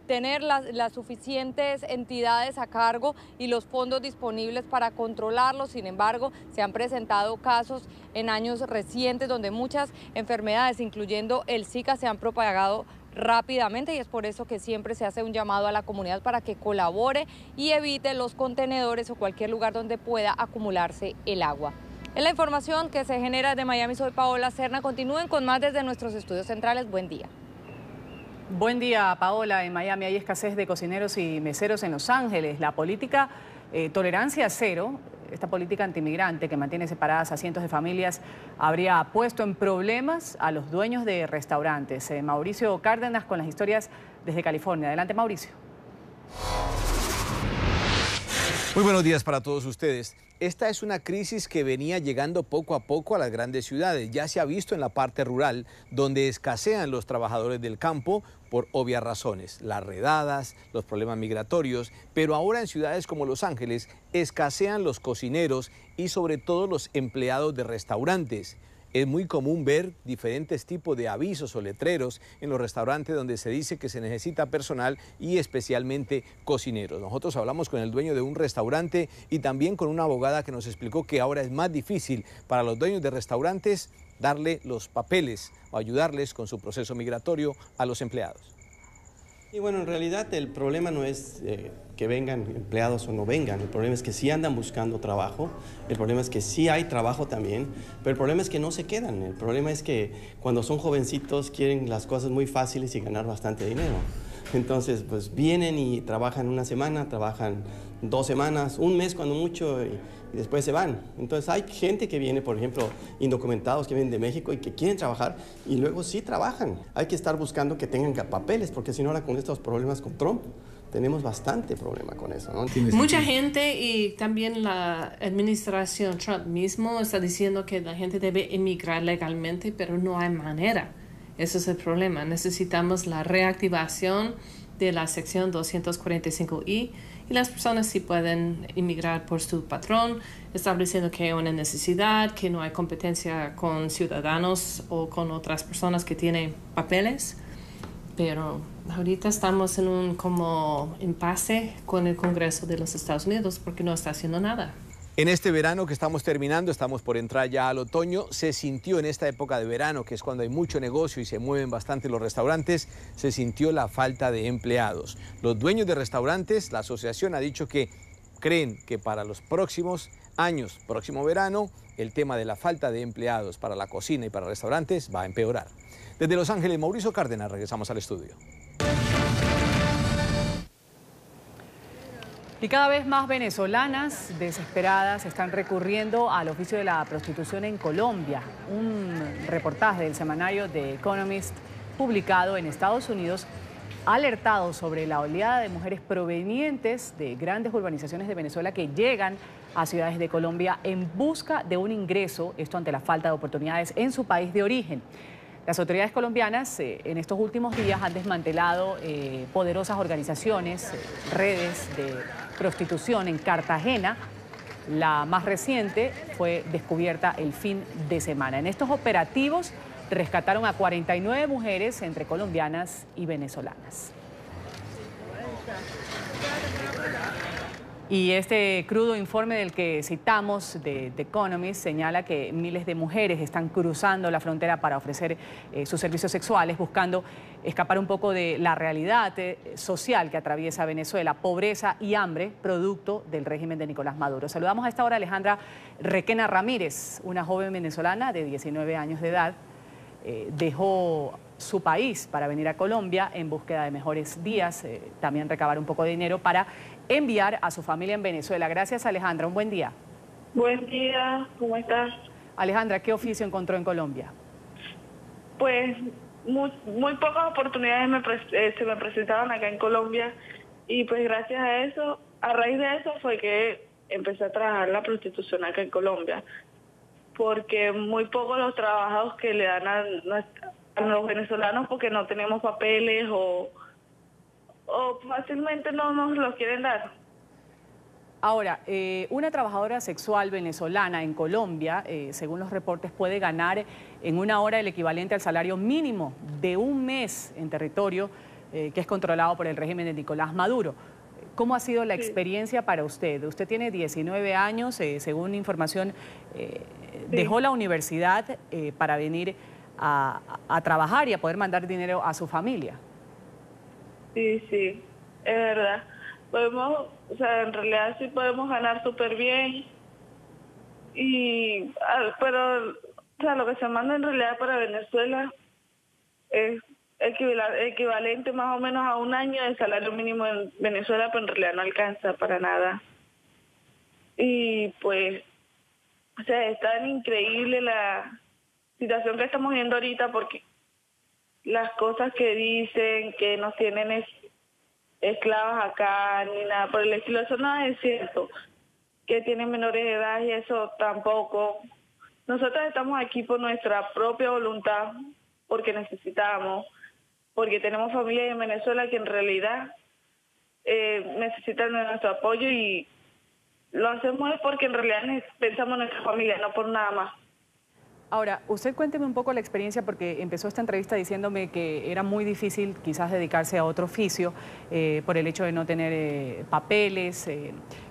tener las suficientes entidades a cargo y los fondos disponibles para controlarlos. Sin embargo, se han presentado casos en años recientes donde muchas enfermedades, incluyendo el Zika, se han propagado rápidamente y es por eso que siempre se hace un llamado a la comunidad para que colabore y evite los contenedores o cualquier lugar donde pueda acumularse el agua. En la información que se genera de Miami, soy Paola Serna. Continúen con más desde nuestros estudios centrales. Buen día. Buen día, Paola. En Miami hay escasez de cocineros y meseros en Los Ángeles. La política tolerancia cero, esta política antimigrante que mantiene separadas a cientos de familias, habría puesto en problemas a los dueños de restaurantes. Mauricio Cárdenas con las historias desde California. Adelante, Mauricio. Muy buenos días para todos ustedes. Esta es una crisis que venía llegando poco a poco a las grandes ciudades. Ya se ha visto en la parte rural, donde escasean los trabajadores del campo por obvias razones, las redadas, los problemas migratorios, pero ahora en ciudades como Los Ángeles escasean los cocineros y sobre todo los empleados de restaurantes. Es muy común ver diferentes tipos de avisos o letreros en los restaurantes donde se dice que se necesita personal y especialmente cocineros. Nosotros hablamos con el dueño de un restaurante y también con una abogada que nos explicó que ahora es más difícil para los dueños de restaurantes darle los papeles o ayudarles con su proceso migratorio a los empleados. Y bueno, en realidad el problema no es que vengan empleados o no vengan, el problema es que sí andan buscando trabajo, el problema es que sí hay trabajo también, pero el problema es que no se quedan, el problema es que cuando son jovencitos quieren las cosas muy fáciles y ganar bastante dinero. Entonces, pues vienen y trabajan una semana, trabajan 2 semanas, un mes cuando mucho, y después se van. Entonces hay gente que viene, por ejemplo, indocumentados que vienen de México y que quieren trabajar y luego sí trabajan. Hay que estar buscando que tengan papeles, porque si no, ahora con estos problemas con Trump, tenemos bastante problema con eso, ¿no? Mucha gente y también la administración Trump mismo está diciendo que la gente debe emigrar legalmente, pero no hay manera. Ese es el problema. Necesitamos la reactivación de la sección 245I y las personas sí pueden emigrar por su patrón, estableciendo que hay una necesidad, que no hay competencia con ciudadanos o con otras personas que tienen papeles. pero ahorita estamos en un como impasse con el Congreso de los Estados Unidos porque no está haciendo nada. En este verano que estamos terminando, estamos por entrar ya al otoño, se sintió en esta época de verano, que es cuando hay mucho negocio y se mueven bastante los restaurantes, se sintió la falta de empleados. Los dueños de restaurantes, la asociación ha dicho que creen que para los próximos años, próximo verano, el tema de la falta de empleados para la cocina y para restaurantes va a empeorar. Desde Los Ángeles, Mauricio Cárdenas, regresamos al estudio. Y cada vez más venezolanas desesperadas están recurriendo al oficio de la prostitución en Colombia. Un reportaje del semanario The Economist publicado en Estados Unidos ha alertado sobre la oleada de mujeres provenientes de grandes urbanizaciones de Venezuela que llegan a ciudades de Colombia en busca de un ingreso, esto ante la falta de oportunidades en su país de origen. Las autoridades colombianas en estos últimos días han desmantelado poderosas organizaciones, redes de prostitución en Cartagena. La más reciente fue descubierta el fin de semana. En estos operativos rescataron a 49 mujeres entre colombianas y venezolanas. Y este crudo informe del que citamos de The Economist señala que miles de mujeres están cruzando la frontera para ofrecer sus servicios sexuales, buscando escapar un poco de la realidad social que atraviesa Venezuela, pobreza y hambre, producto del régimen de Nicolás Maduro. Saludamos a esta hora a Alejandra Requena Ramírez, una joven venezolana de 19 años de edad. Dejó su país para venir a Colombia en búsqueda de mejores días, también recabar un poco de dinero para enviar a su familia en Venezuela. Gracias, Alejandra. Un buen día. Buen día, ¿cómo estás? Alejandra, ¿qué oficio encontró en Colombia? Pues muy pocas oportunidades se me presentaron acá en Colombia y pues gracias a eso, a raíz de eso fue que empecé a trabajar la prostitución acá en Colombia, porque muy pocos los trabajos que le dan a los venezolanos porque no tenemos papeles o fácilmente no nos los quieren dar. Ahora, una trabajadora sexual venezolana en Colombia, según los reportes, puede ganar en una hora el equivalente al salario mínimo de un mes en territorio que es controlado por el régimen de Nicolás Maduro. ¿Cómo ha sido la experiencia para usted? Usted tiene 19 años, según información, dejó la universidad para venir a trabajar y a poder mandar dinero a su familia. Sí, sí, es verdad. Podemos, o sea, en realidad sí podemos ganar súper bien. Pero, o sea, lo que se manda en realidad para Venezuela es equivalente más o menos a un año de salario mínimo en Venezuela, pero en realidad no alcanza para nada. Y pues, o sea, es tan increíble la situación que estamos viendo ahorita porque las cosas que dicen que nos tienen esclavas acá ni nada por el estilo, eso no es cierto, que tienen menores de edad y eso tampoco. Nosotros estamos aquí por nuestra propia voluntad, porque necesitamos, porque tenemos familia en Venezuela que en realidad necesitan de nuestro apoyo y lo hacemos porque en realidad pensamos en nuestra familia, no por nada más. Ahora, usted cuénteme un poco la experiencia, porque empezó esta entrevista diciéndome que era muy difícil quizás dedicarse a otro oficio por el hecho de no tener papeles.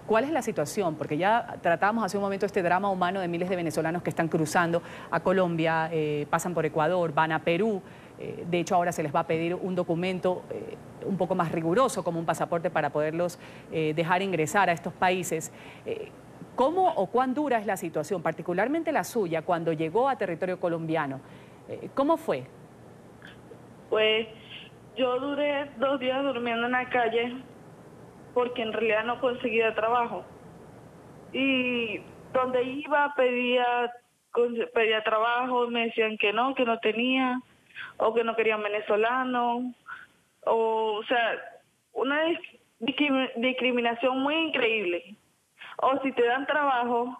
¿Cuál es la situación? Porque ya tratamos hace un momento este drama humano de miles de venezolanos que están cruzando a Colombia, pasan por Ecuador, van a Perú. De hecho, ahora se les va a pedir un documento un poco más riguroso, como un pasaporte, para poderlos dejar ingresar a estos países. ¿Cómo o cuán dura es la situación, particularmente la suya, cuando llegó a territorio colombiano? ¿Cómo fue? Pues yo duré 2 días durmiendo en la calle porque en realidad no conseguía trabajo. Y donde iba pedía trabajo, me decían que no tenía, o que no querían venezolano, o sea, una discriminación muy increíble. O si te dan trabajo,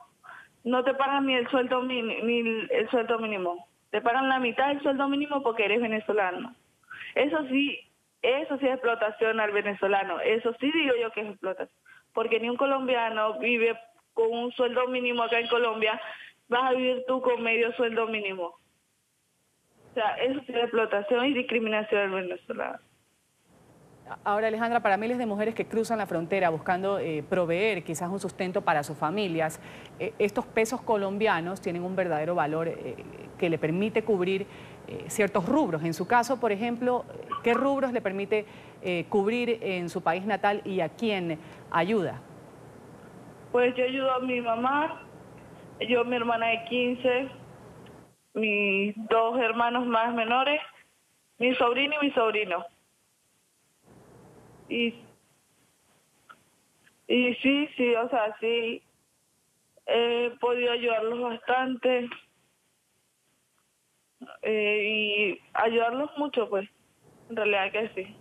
no te pagan ni el sueldo mínimo. Te pagan la mitad del sueldo mínimo porque eres venezolano. Eso sí es explotación al venezolano. Eso sí digo yo que es explotación. Porque ni un colombiano vive con un sueldo mínimo acá en Colombia. Vas a vivir tú con medio sueldo mínimo. O sea, eso sí es explotación y discriminación del venezolano. Ahora, Alejandra, para miles de mujeres que cruzan la frontera buscando proveer quizás un sustento para sus familias, estos pesos colombianos tienen un verdadero valor que le permite cubrir ciertos rubros. En su caso, por ejemplo, ¿qué rubros le permite cubrir en su país natal y a quién ayuda? Pues yo ayudo a mi mamá, yo, mi hermana de 15, mis 2 hermanos más menores, mi sobrino y mi sobrino. Y sí, o sea, sí, he podido ayudarlos bastante y ayudarlos mucho, pues, en realidad que sí.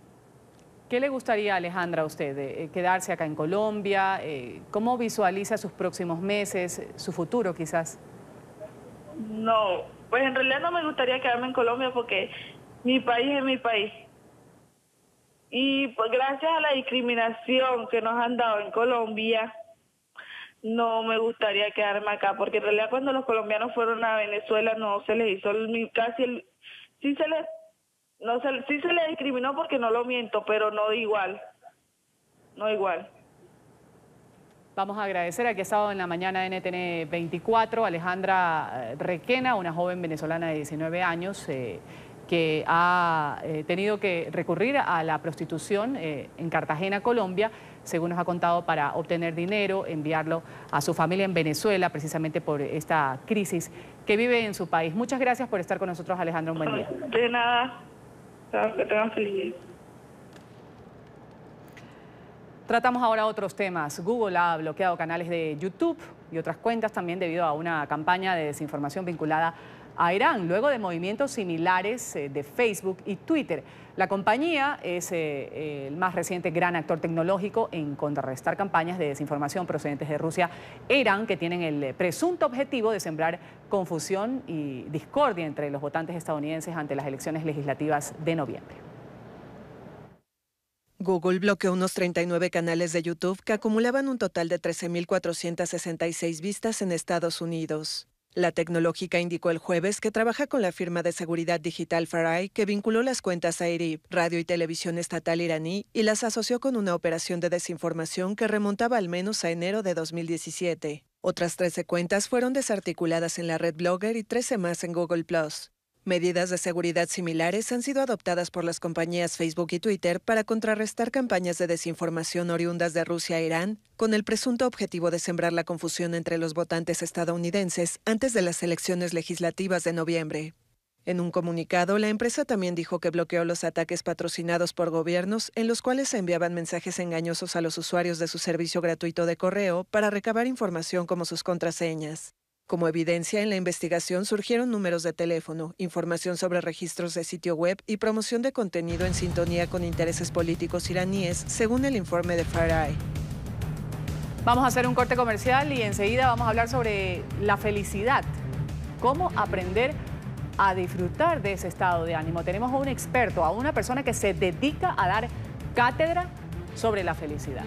¿Qué le gustaría, Alejandra, a usted? ¿Quedarse acá en Colombia? ¿Cómo visualiza sus próximos meses, su futuro quizás? No, pues en realidad no me gustaría quedarme en Colombia porque mi país es mi país. Y pues gracias a la discriminación que nos han dado en Colombia, no me gustaría quedarme acá, porque en realidad cuando los colombianos fueron a Venezuela no se les hizo sí se les discriminó, porque no lo miento, pero no igual. Vamos a agradecer a que ha estado en la mañana de NTN 24, Alejandra Requena, una joven venezolana de 19 años, que ha tenido que recurrir a la prostitución en Cartagena, Colombia, según nos ha contado, para obtener dinero, enviarlo a su familia en Venezuela, precisamente por esta crisis que vive en su país. Muchas gracias por estar con nosotros, Alejandra, un buen día. De nada, que tengan feliz día. Tratamos ahora otros temas. Google ha bloqueado canales de YouTube y otras cuentas también debido a una campaña de desinformación vinculada a Irán, luego de movimientos similares de Facebook y Twitter. La compañía es el más reciente gran actor tecnológico en contrarrestar campañas de desinformación procedentes de Rusia e Irán, que tienen el presunto objetivo de sembrar confusión y discordia entre los votantes estadounidenses ante las elecciones legislativas de noviembre. Google bloqueó unos 39 canales de YouTube que acumulaban un total de 13.466 vistas en Estados Unidos. La tecnológica indicó el jueves que trabaja con la firma de seguridad digital Farai, que vinculó las cuentas a IRIB, radio y televisión estatal iraní, y las asoció con una operación de desinformación que remontaba al menos a enero de 2017. Otras 13 cuentas fueron desarticuladas en la red Blogger y 13 más en Google+. Medidas de seguridad similares han sido adoptadas por las compañías Facebook y Twitter para contrarrestar campañas de desinformación oriundas de Rusia e Irán, con el presunto objetivo de sembrar la confusión entre los votantes estadounidenses antes de las elecciones legislativas de noviembre. En un comunicado, la empresa también dijo que bloqueó los ataques patrocinados por gobiernos en los cuales se enviaban mensajes engañosos a los usuarios de su servicio gratuito de correo para recabar información como sus contraseñas. Como evidencia, en la investigación surgieron números de teléfono, información sobre registros de sitio web y promoción de contenido en sintonía con intereses políticos iraníes, según el informe de Farai. Vamos a hacer un corte comercial y enseguida vamos a hablar sobre la felicidad. Cómo aprender a disfrutar de ese estado de ánimo. Tenemos a un experto, a una persona que se dedica a dar cátedra sobre la felicidad.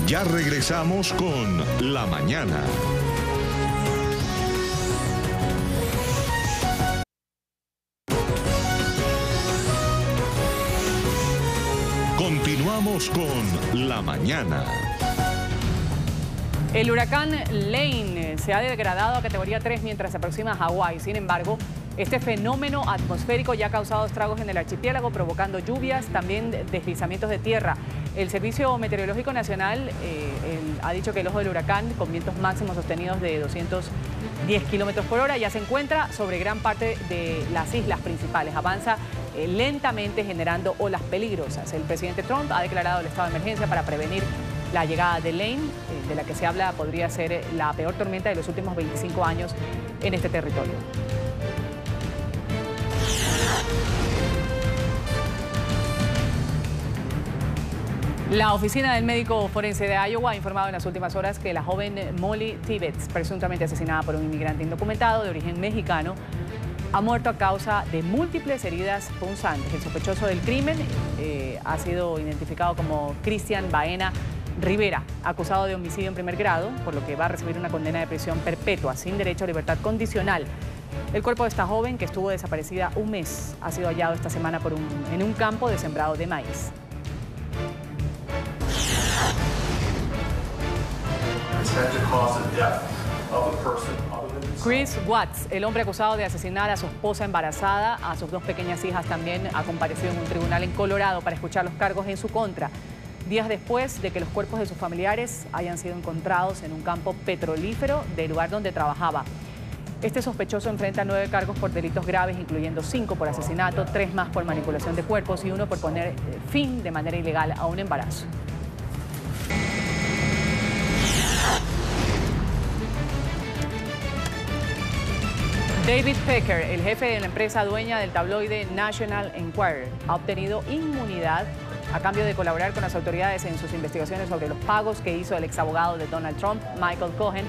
Ya regresamos con La Mañana. Continuamos con La Mañana. El huracán Lane se ha degradado a categoría 3 mientras se aproxima a Hawái. Sin embargo, este fenómeno atmosférico ya ha causado estragos en el archipiélago, provocando lluvias, también deslizamientos de tierra. El Servicio Meteorológico Nacional ha dicho que el ojo del huracán, con vientos máximos sostenidos de 210 kilómetros por hora, ya se encuentra sobre gran parte de las islas principales. Avanza lentamente, generando olas peligrosas. El presidente Trump ha declarado el estado de emergencia para prevenir La llegada de Lane, de la que se habla, podría ser la peor tormenta de los últimos 25 años en este territorio. La oficina del médico forense de Iowa ha informado en las últimas horas que la joven Molly Tibbetts, presuntamente asesinada por un inmigrante indocumentado de origen mexicano, ha muerto a causa de múltiples heridas punzantes. El sospechoso del crimen ha sido identificado como Cristian Baena Rivera, acusado de homicidio en primer grado, por lo que va a recibir una condena de prisión perpetua sin derecho a libertad condicional. El cuerpo de esta joven, que estuvo desaparecida un mes, ha sido hallado esta semana en un campo de sembrado de maíz. Chris Watts, el hombre acusado de asesinar a su esposa embarazada, a sus 2 pequeñas hijas, también ha comparecido en un tribunal en Colorado para escuchar los cargos en su contra, días después de que los cuerpos de sus familiares hayan sido encontrados en un campo petrolífero del lugar donde trabajaba. Este sospechoso enfrenta 9 cargos por delitos graves, incluyendo 5 por asesinato, 3 más por manipulación de cuerpos y 1 por poner fin de manera ilegal a un embarazo. David Pecker, el jefe de la empresa dueña del tabloide National Enquirer, ha obtenido inmunidad a cambio de colaborar con las autoridades en sus investigaciones sobre los pagos que hizo el exabogado de Donald Trump, Michael Cohen,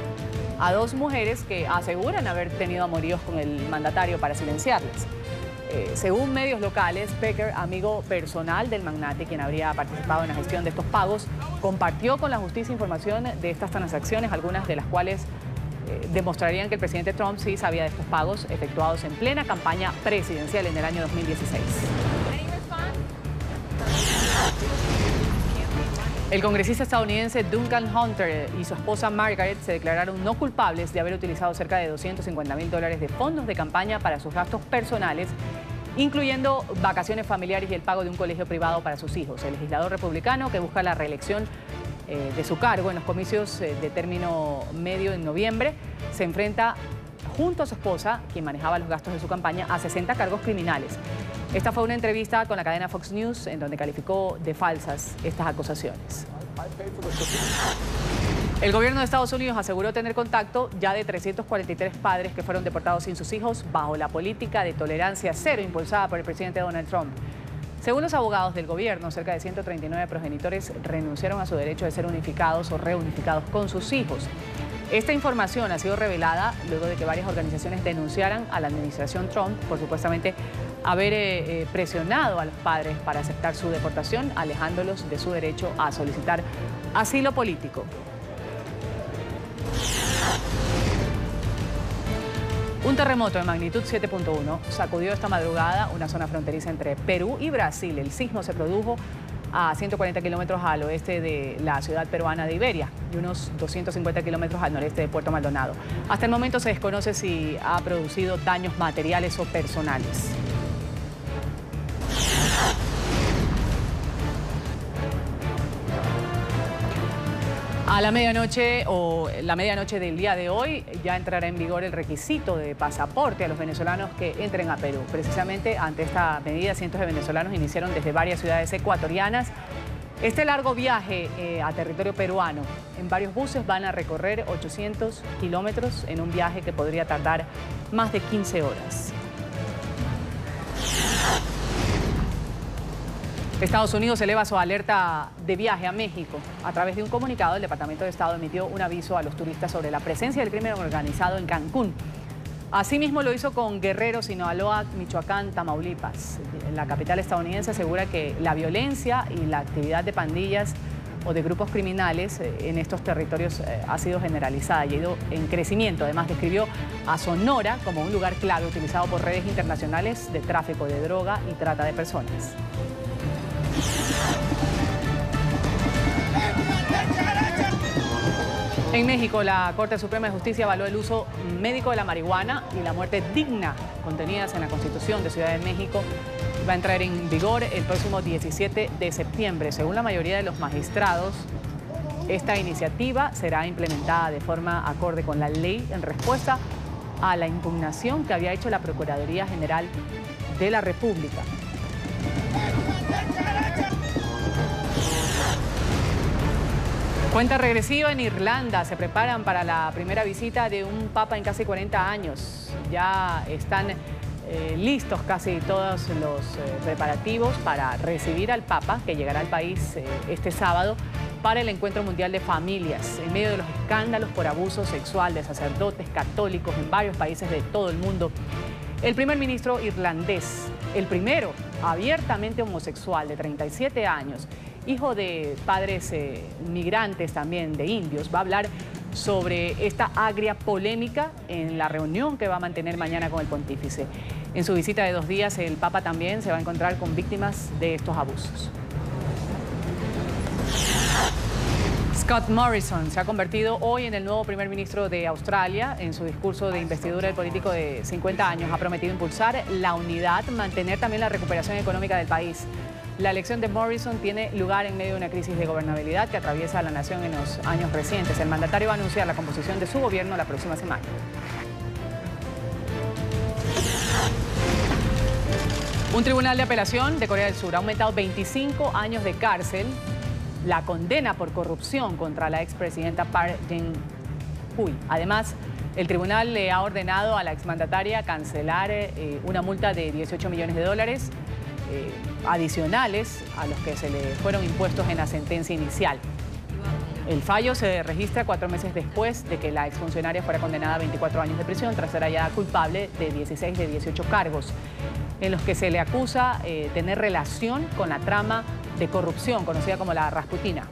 a 2 mujeres que aseguran haber tenido amoríos con el mandatario para silenciarlas. Según medios locales, Pecker, amigo personal del magnate, quien habría participado en la gestión de estos pagos, compartió con la justicia información de estas transacciones, algunas de las cuales demostrarían que el presidente Trump sí sabía de estos pagos efectuados en plena campaña presidencial en el año 2016. El congresista estadounidense Duncan Hunter y su esposa Margaret se declararon no culpables de haber utilizado cerca de $250.000 de fondos de campaña para sus gastos personales, incluyendo vacaciones familiares y el pago de un colegio privado para sus hijos. El legislador republicano, que busca la reelección de su cargo en los comicios de término medio en noviembre, se enfrenta junto a su esposa, quien manejaba los gastos de su campaña, a 60 cargos criminales. Esta fue una entrevista con la cadena Fox News en donde calificó de falsas estas acusaciones. El gobierno de Estados Unidos aseguró tener contacto ya de 343 padres que fueron deportados sin sus hijos bajo la política de tolerancia cero impulsada por el presidente Donald Trump. Según los abogados del gobierno, cerca de 139 progenitores renunciaron a su derecho de ser unificados o reunificados con sus hijos. Esta información ha sido revelada luego de que varias organizaciones denunciaran a la administración Trump por supuestamente haber presionado a los padres para aceptar su deportación, alejándolos de su derecho a solicitar asilo político. Un terremoto de magnitud 7.1 sacudió esta madrugada una zona fronteriza entre Perú y Brasil. El sismo se produjo a 140 kilómetros al oeste de la ciudad peruana de Iberia y unos 250 kilómetros al noreste de Puerto Maldonado. Hasta el momento se desconoce si ha producido daños materiales o personales. A la medianoche o la medianoche del día de hoy ya entrará en vigor el requisito de pasaporte a los venezolanos que entren a Perú. Precisamente ante esta medida, cientos de venezolanos iniciaron desde varias ciudades ecuatorianas este largo viaje a territorio peruano. En varios buses van a recorrer 800 kilómetros en un viaje que podría tardar más de 15 horas. Estados Unidos eleva su alerta de viaje a México. A través de un comunicado, el Departamento de Estado emitió un aviso a los turistas sobre la presencia del crimen organizado en Cancún. Asimismo lo hizo con Guerrero, Sinaloa, Michoacán, Tamaulipas. La capital estadounidense asegura que la violencia y la actividad de pandillas o de grupos criminales en estos territorios ha sido generalizada y ha ido en crecimiento. Además, describió a Sonora como un lugar clave utilizado por redes internacionales de tráfico de droga y trata de personas. En México, la Corte Suprema de Justicia avaló el uso médico de la marihuana y la muerte digna contenidas en la Constitución de Ciudad de México. Va a entrar en vigor el próximo 17 de septiembre. Según la mayoría de los magistrados, esta iniciativa será implementada de forma acorde con la ley en respuesta a la impugnación que había hecho la Procuraduría General de la República. Cuenta regresiva en Irlanda. Se preparan para la primera visita de un papa en casi 40 años. Ya están listos casi todos los preparativos para recibir al papa, que llegará al país este sábado para el Encuentro Mundial de Familias, en medio de los escándalos por abuso sexual de sacerdotes católicos en varios países de todo el mundo. El primer ministro irlandés, el primero abiertamente homosexual de 37 años, hijo de padres migrantes también de indios, va a hablar sobre esta agria polémica en la reunión que va a mantener mañana con el pontífice. En su visita de 2 días, el Papa también se va a encontrar con víctimas de estos abusos. Scott Morrison se ha convertido hoy en el nuevo primer ministro de Australia. En su discurso de investidura, el político de 50 años ha prometido impulsar la unidad, mantener también la recuperación económica del país. La elección de Morrison tiene lugar en medio de una crisis de gobernabilidad que atraviesa a la nación en los años recientes. El mandatario va a anunciar la composición de su gobierno la próxima semana. Un tribunal de apelación de Corea del Sur ha aumentado 25 años de cárcel la condena por corrupción contra la expresidenta Park Geun-hye. Además, el tribunal le ha ordenado a la exmandataria cancelar una multa de $18 millones adicionales a los que se le fueron impuestos en la sentencia inicial. El fallo se registra 4 meses después de que la exfuncionaria fuera condenada a 24 años de prisión tras ser hallada culpable de 16 de 18 cargos en los que se le acusa tener relación con la trama de corrupción conocida como la Rasputina.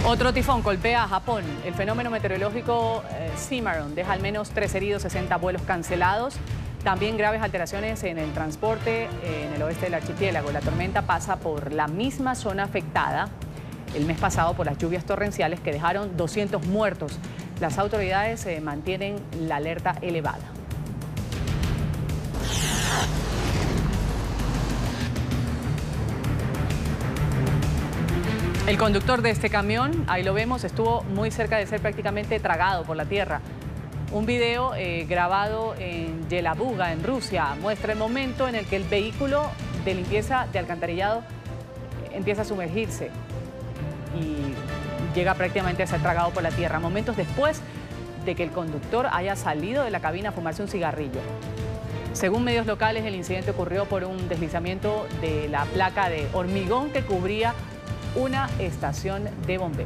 Otro tifón golpea a Japón. El fenómeno meteorológico Cimarron deja al menos 3 heridos, 60 vuelos cancelados. También graves alteraciones en el transporte en el oeste del archipiélago. La tormenta pasa por la misma zona afectada el mes pasado por las lluvias torrenciales que dejaron 200 muertos. Las autoridades mantienen la alerta elevada. El conductor de este camión, ahí lo vemos, estuvo muy cerca de ser prácticamente tragado por la tierra. Un video grabado en Yelabuga, en Rusia, muestra el momento en el que el vehículo de limpieza de alcantarillado empieza a sumergirse y llega prácticamente a ser tragado por la tierra, momentos después de que el conductor haya salido de la cabina a fumarse un cigarrillo. Según medios locales, el incidente ocurrió por un deslizamiento de la placa de hormigón que cubría una estación de bombeo.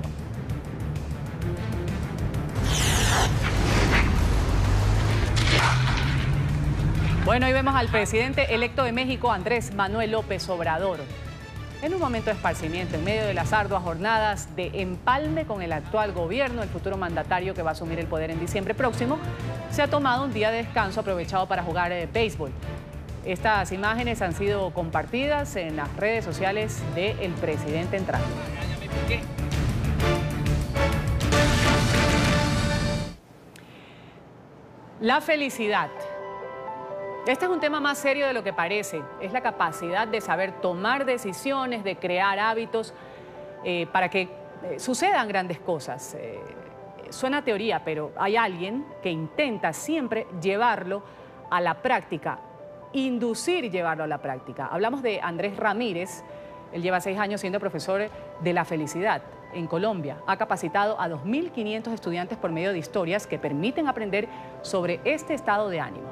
Bueno, hoy vemos al presidente electo de México, Andrés Manuel López Obrador, en un momento de esparcimiento, en medio de las arduas jornadas de empalme con el actual gobierno. El futuro mandatario que va a asumir el poder en diciembre próximo se ha tomado un día de descanso aprovechado para jugar béisbol. Estas imágenes han sido compartidas en las redes sociales del presidente entrante. La felicidad. Este es un tema más serio de lo que parece. Es la capacidad de saber tomar decisiones, de crear hábitos para que sucedan grandes cosas. Suena teoría, pero hay alguien que intenta siempre llevarlo a la práctica, inducir llevarlo a la práctica. Hablamos de Andrés Ramírez. Él lleva 6 años siendo profesor de la felicidad en Colombia. Ha capacitado a 2.500 estudiantes por medio de historias que permiten aprender sobre este estado de ánimo.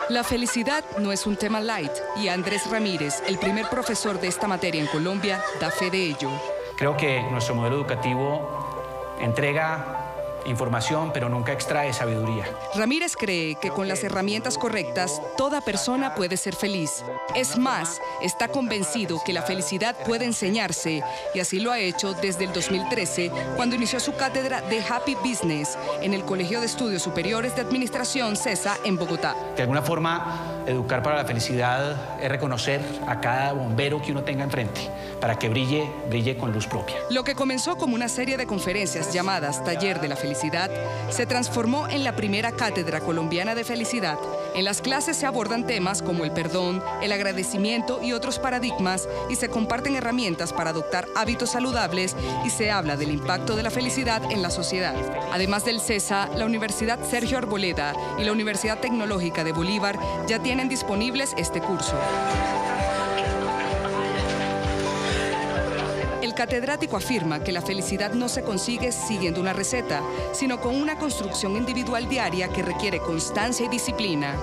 La felicidad no es un tema light y Andrés Ramírez, el primer profesor de esta materia en Colombia, da fe de ello. Creo que nuestro modelo educativo entrega información, pero nunca extrae sabiduría. Ramírez cree que con las herramientas correctas, toda persona puede ser feliz. Es más, está convencido que la felicidad puede enseñarse, y así lo ha hecho desde el 2013, cuando inició su cátedra de Happy Business en el Colegio de Estudios Superiores de Administración CESA en Bogotá. De alguna forma, educar para la felicidad es reconocer a cada bombero que uno tenga enfrente, para que brille con luz propia. Lo que comenzó como una serie de conferencias llamadas Taller de la Felicidad felicidad, se transformó en la primera cátedra colombiana de felicidad. En las clases se abordan temas como el perdón, el agradecimiento y otros paradigmas, y se comparten herramientas para adoptar hábitos saludables, y se habla del impacto de la felicidad en la sociedad. Además del CESA, la Universidad Sergio Arboleda y la Universidad Tecnológica de Bolívar ya tienen disponibles este curso. El catedrático afirma que la felicidad no se consigue siguiendo una receta, sino con una construcción individual diaria que requiere constancia y disciplina.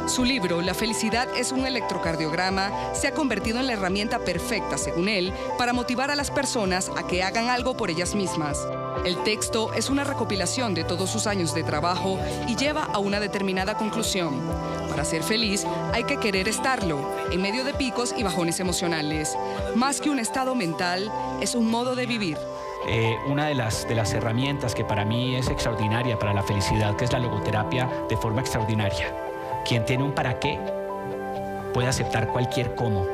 Su libro, La felicidad es un electrocardiograma, se ha convertido en la herramienta perfecta, según él, para motivar a las personas a que hagan algo por ellas mismas. El texto es una recopilación de todos sus años de trabajo y lleva a una determinada conclusión. Para ser feliz hay que querer estarlo, en medio de picos y bajones emocionales. Más que un estado mental, es un modo de vivir. Una de las herramientas que para mí es extraordinaria para la felicidad, que es la logoterapia, de forma extraordinaria. Quien tiene un para qué puede aceptar cualquier cómo.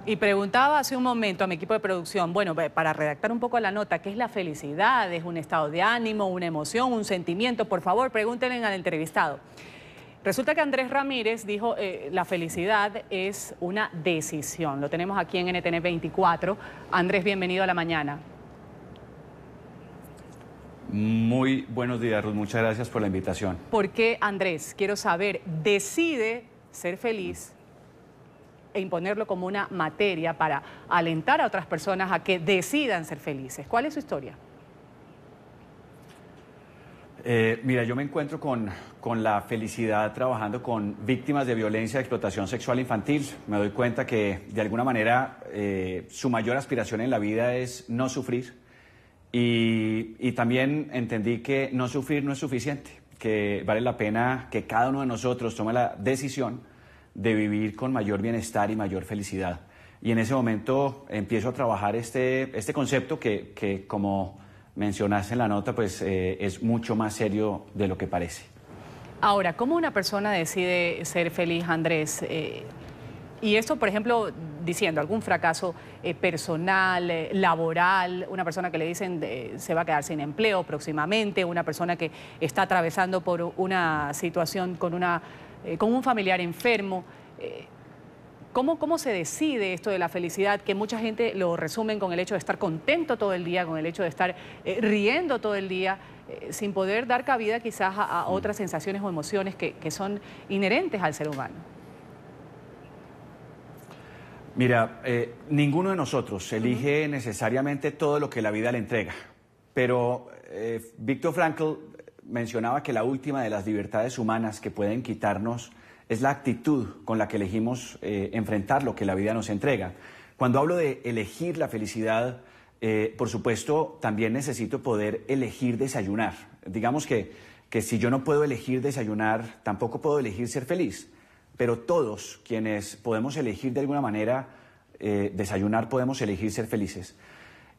Y preguntaba hace un momento a mi equipo de producción, bueno, para redactar un poco la nota, ¿qué es la felicidad? ¿Es un estado de ánimo, una emoción, un sentimiento? Por favor, pregúntenle al entrevistado. Resulta que Andrés Ramírez dijo, la felicidad es una decisión. Lo tenemos aquí en NTN 24. Andrés, bienvenido a la mañana. Muy buenos días, Ruth. Muchas gracias por la invitación. ¿Por qué, Andrés? Quiero saber, decide ser feliz e imponerlo como una materia para alentar a otras personas a que decidan ser felices. ¿Cuál es su historia? Mira, yo me encuentro con la felicidad trabajando con víctimas de violencia y explotación sexual infantil. Me doy cuenta que, de alguna manera, su mayor aspiración en la vida es no sufrir. Y también entendí que no sufrir no es suficiente, que vale la pena que cada uno de nosotros tome la decisión de vivir con mayor bienestar y mayor felicidad. Y en ese momento empiezo a trabajar este concepto que como mencionaste en la nota, pues es mucho más serio de lo que parece. Ahora, ¿cómo una persona decide ser feliz, Andrés? Y esto, por ejemplo, diciendo algún fracaso personal, laboral, una persona que le dicen se va a quedar sin empleo próximamente, una persona que está atravesando por una situación con un familiar enfermo. ¿Cómo se decide esto de la felicidad? Que mucha gente lo resumen con el hecho de estar contento todo el día, con el hecho de estar riendo todo el día, sin poder dar cabida quizás a otras sensaciones o emociones que son inherentes al ser humano. Mira, ninguno de nosotros elige necesariamente todo lo que la vida le entrega, pero Viktor Frankl mencionaba que la última de las libertades humanas que pueden quitarnos es la actitud con la que elegimos enfrentar lo que la vida nos entrega. Cuando hablo de elegir la felicidad, por supuesto, también necesito poder elegir desayunar. Digamos que si yo no puedo elegir desayunar, tampoco puedo elegir ser feliz. Pero todos quienes podemos elegir de alguna manera desayunar, podemos elegir ser felices.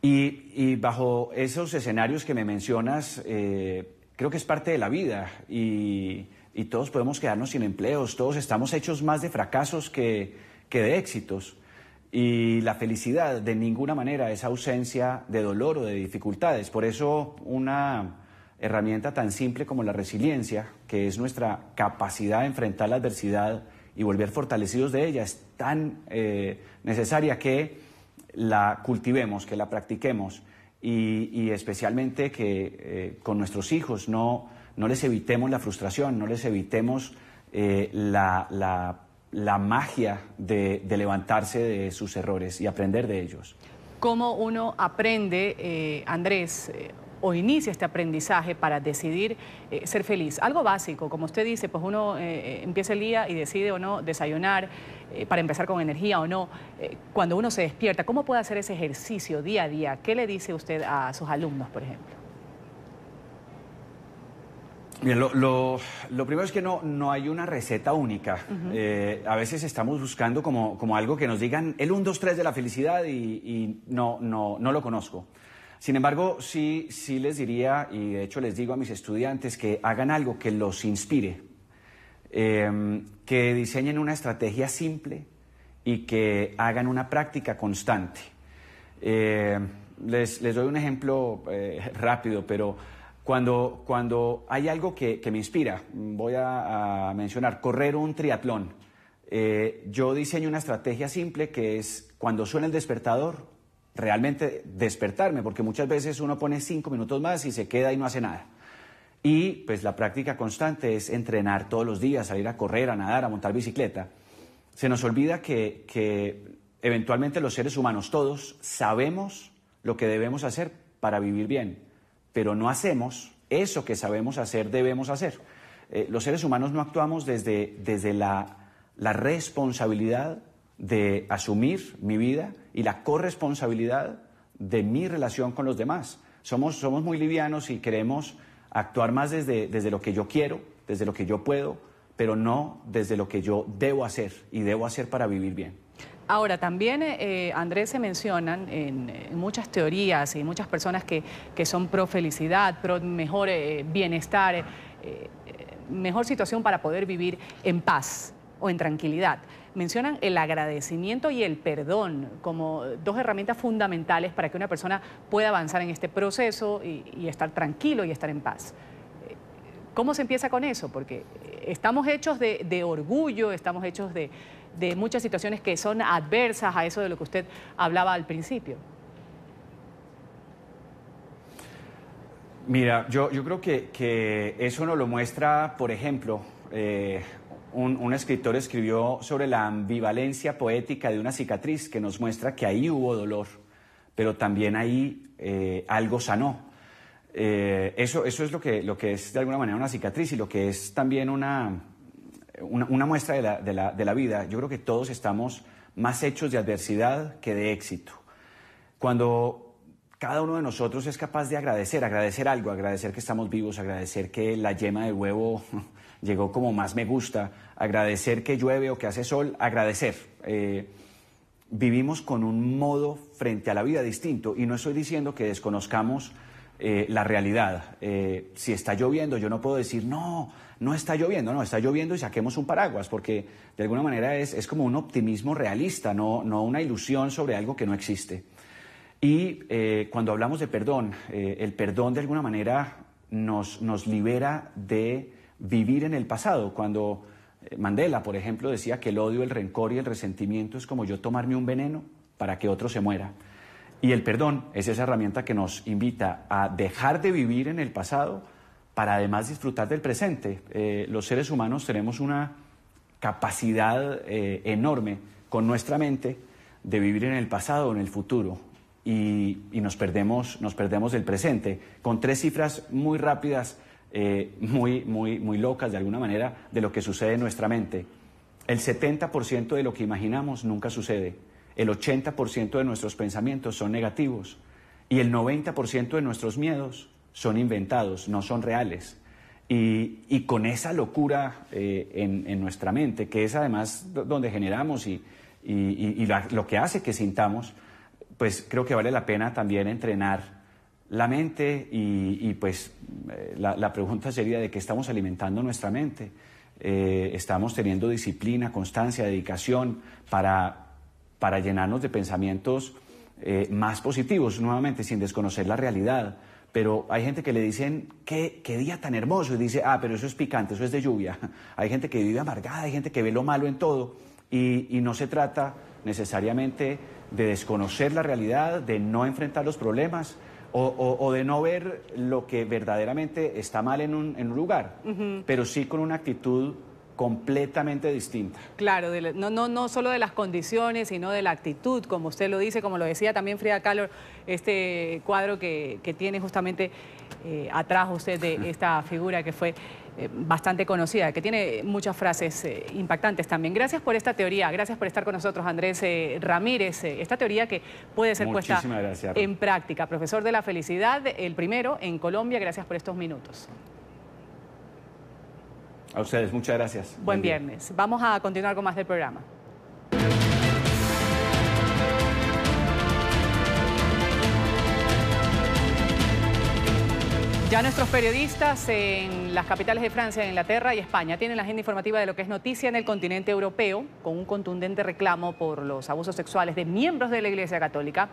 Y bajo esos escenarios que me mencionas, creo que es parte de la vida y todos podemos quedarnos sin empleos, todos estamos hechos más de fracasos que de éxitos. Y la felicidad de ninguna manera es ausencia de dolor o de dificultades. Por eso una herramienta tan simple como la resiliencia, que es nuestra capacidad de enfrentar la adversidad y volver fortalecidos de ella, es tan necesaria que la cultivemos, que la practiquemos y especialmente que con nuestros hijos no les evitemos la frustración, no les evitemos la magia de levantarse de sus errores y aprender de ellos. ¿Cómo uno aprende, Andrés, o inicia este aprendizaje para decidir ser feliz? Algo básico, como usted dice, pues uno empieza el día y decide o no desayunar para empezar con energía o no. Cuando uno se despierta, ¿cómo puede hacer ese ejercicio día a día? ¿Qué le dice usted a sus alumnos, por ejemplo? Bien, lo primero es que no hay una receta única. A veces estamos buscando como algo que nos digan el 1, 2, 3 de la felicidad y no lo conozco. Sin embargo, sí les diría, y de hecho les digo a mis estudiantes, que hagan algo que los inspire, que diseñen una estrategia simple y que hagan una práctica constante. les doy un ejemplo rápido, pero cuando hay algo que me inspira, voy a mencionar, correr un triatlón. Yo diseño una estrategia simple que es, cuando suena el despertador, realmente despertarme, porque muchas veces uno pone 5 minutos más y se queda y no hace nada. Y pues la práctica constante es entrenar todos los días, salir a correr, a nadar, a montar bicicleta. Se nos olvida que eventualmente los seres humanos, todos, sabemos lo que debemos hacer para vivir bien, pero no hacemos eso que sabemos hacer, debemos hacer. Los seres humanos no actuamos desde la responsabilidad de asumir mi vida y la corresponsabilidad de mi relación con los demás. Somos muy livianos y queremos actuar más desde lo que yo quiero, desde lo que yo puedo, pero no desde lo que yo debo hacer y debo hacer para vivir bien. Ahora, también, Andrés, se mencionan en muchas teorías y muchas personas que son pro felicidad, pro mejor bienestar, mejor situación para poder vivir en paz o en tranquilidad. Mencionan el agradecimiento y el perdón como dos herramientas fundamentales para que una persona pueda avanzar en este proceso y estar tranquilo y estar en paz. ¿Cómo se empieza con eso? Porque estamos hechos de orgullo, estamos hechos de muchas situaciones que son adversas a eso de lo que usted hablaba al principio. Mira, yo creo que eso nos lo muestra, por ejemplo, un escritor escribió sobre la ambivalencia poética de una cicatriz que nos muestra que ahí hubo dolor, pero también ahí algo sanó. Eso es lo que es de alguna manera una cicatriz y lo que es también una muestra de la vida. Yo creo que todos estamos más hechos de adversidad que de éxito. Cuando cada uno de nosotros es capaz de agradecer algo, agradecer que estamos vivos, agradecer que la yema del huevo llegó como más me gusta, agradecer que llueve o que hace sol, agradecer. Vivimos con un modo frente a la vida distinto y no estoy diciendo que desconozcamos la realidad. Si está lloviendo, yo no puedo decir, no está lloviendo, no, está lloviendo y saquemos un paraguas, porque de alguna manera es como un optimismo realista, no una ilusión sobre algo que no existe. Y cuando hablamos de perdón, el perdón de alguna manera nos libera de vivir en el pasado. Cuando Mandela, por ejemplo, decía que el odio, el rencor y el resentimiento es como yo tomarme un veneno para que otro se muera. Y el perdón es esa herramienta que nos invita a dejar de vivir en el pasado para además disfrutar del presente. Los seres humanos tenemos una capacidad enorme con nuestra mente de vivir en el pasado o en el futuro y nos perdemos del presente. Con 3 cifras muy rápidas, muy locas de alguna manera, de lo que sucede en nuestra mente. El 70% de lo que imaginamos nunca sucede. El 80% de nuestros pensamientos son negativos y el 90% de nuestros miedos son inventados, no son reales. Y con esa locura en nuestra mente, que es además donde generamos y lo que hace que sintamos, pues creo que vale la pena también entrenar la mente y pues la pregunta sería de qué estamos alimentando nuestra mente. Estamos teniendo disciplina, constancia, dedicación para llenarnos de pensamientos más positivos, nuevamente sin desconocer la realidad. Pero hay gente que le dicen, qué día tan hermoso, y dice, pero eso es picante, eso es de lluvia. Hay gente que vive amargada, hay gente que ve lo malo en todo, y no se trata necesariamente de desconocer la realidad, de no enfrentar los problemas, o de no ver lo que verdaderamente está mal en un lugar, pero sí con una actitud completamente distinta. Claro, no solo de las condiciones, sino de la actitud, como usted lo dice, como lo decía también Frida Kahlo, este cuadro que tiene justamente atrás usted de esta figura que fue bastante conocida, que tiene muchas frases impactantes también. Gracias por esta teoría, gracias por estar con nosotros, Andrés Ramírez, esta teoría que puede ser puesta en práctica. Profesor de la felicidad, el primero en Colombia, gracias por estos minutos. A ustedes, muchas gracias. Buen viernes. Vamos a continuar con más del programa. Ya nuestros periodistas en las capitales de Francia, Inglaterra y España tienen la agenda informativa de lo que es noticia en el continente europeo, con un contundente reclamo por los abusos sexuales de miembros de la Iglesia Católica.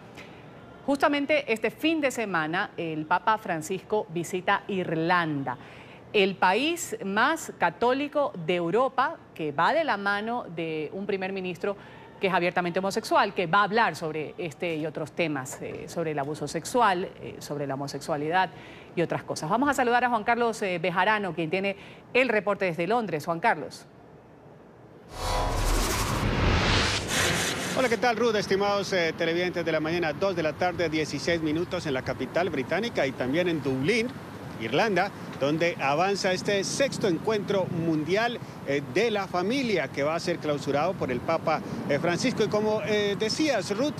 Justamente este fin de semana el Papa Francisco visita Irlanda, el país más católico de Europa, que va de la mano de un primer ministro que es abiertamente homosexual, que va a hablar sobre este y otros temas, sobre el abuso sexual, sobre la homosexualidad y otras cosas. Vamos a saludar a Juan Carlos Bejarano, quien tiene el reporte desde Londres. Juan Carlos. Hola, ¿qué tal, Ruth? Estimados televidentes de la mañana, 2 de la tarde, 16 minutos en la capital británica y también en Dublín, Irlanda, donde avanza este sexto encuentro mundial de la familia que va a ser clausurado por el Papa Francisco. Y como decías, Ruth,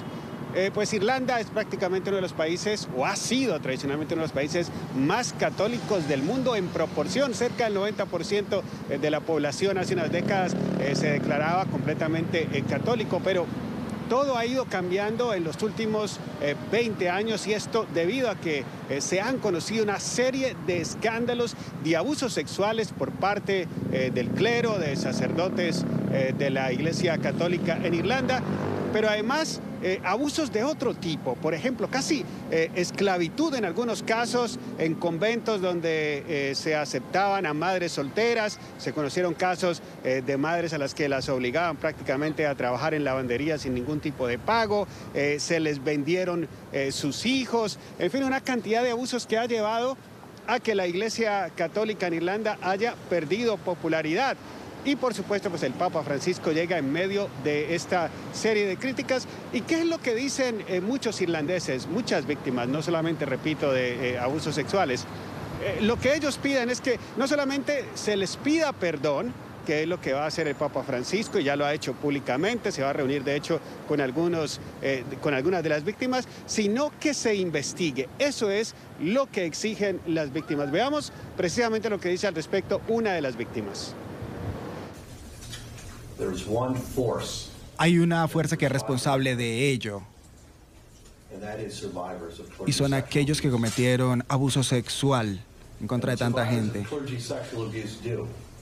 pues Irlanda es prácticamente uno de los países, o ha sido tradicionalmente uno de los países más católicos del mundo en proporción. Cerca del 90% de la población hace unas décadas se declaraba completamente católico, pero todo ha ido cambiando en los últimos 20 años y esto debido a que se han conocido una serie de escándalos de abusos sexuales por parte del clero, de sacerdotes de la Iglesia Católica en Irlanda, pero además abusos de otro tipo, por ejemplo, casi esclavitud en algunos casos en conventos donde se aceptaban a madres solteras. Se conocieron casos de madres a las que las obligaban prácticamente a trabajar en lavandería sin ningún tipo de pago, se les vendieron sus hijos, en fin, una cantidad de abusos que ha llevado a que la Iglesia Católica en Irlanda haya perdido popularidad. Y por supuesto, pues el Papa Francisco llega en medio de esta serie de críticas. ¿Y qué es lo que dicen muchos irlandeses, muchas víctimas, no solamente, repito, de abusos sexuales? Lo que ellos piden es que no solamente se les pida perdón, que es lo que va a hacer el Papa Francisco, y ya lo ha hecho públicamente, se va a reunir de hecho con algunas de las víctimas, sino que se investigue. Eso es lo que exigen las víctimas. Veamos precisamente lo que dice al respecto una de las víctimas. Hay una fuerza que es responsable de ello, y son aquellos que cometieron abuso sexual en contra de tanta gente.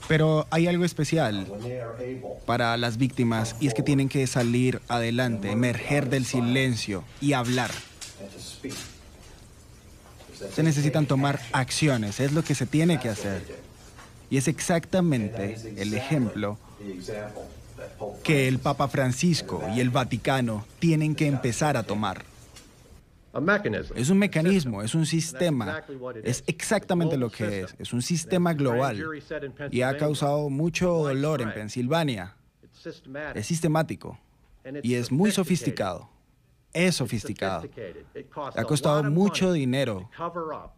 Pero hay algo especial para las víctimas, y es que tienen que salir adelante, emerger del silencio y hablar. Se necesitan tomar acciones, es lo que se tiene que hacer. Y es exactamente el ejemplo que el Papa Francisco y el Vaticano tienen que empezar a tomar. Es un mecanismo, es un sistema, es exactamente lo que es un sistema global y ha causado mucho dolor en Pensilvania. Es sistemático y es muy sofisticado. Es sofisticado. Ha costado mucho dinero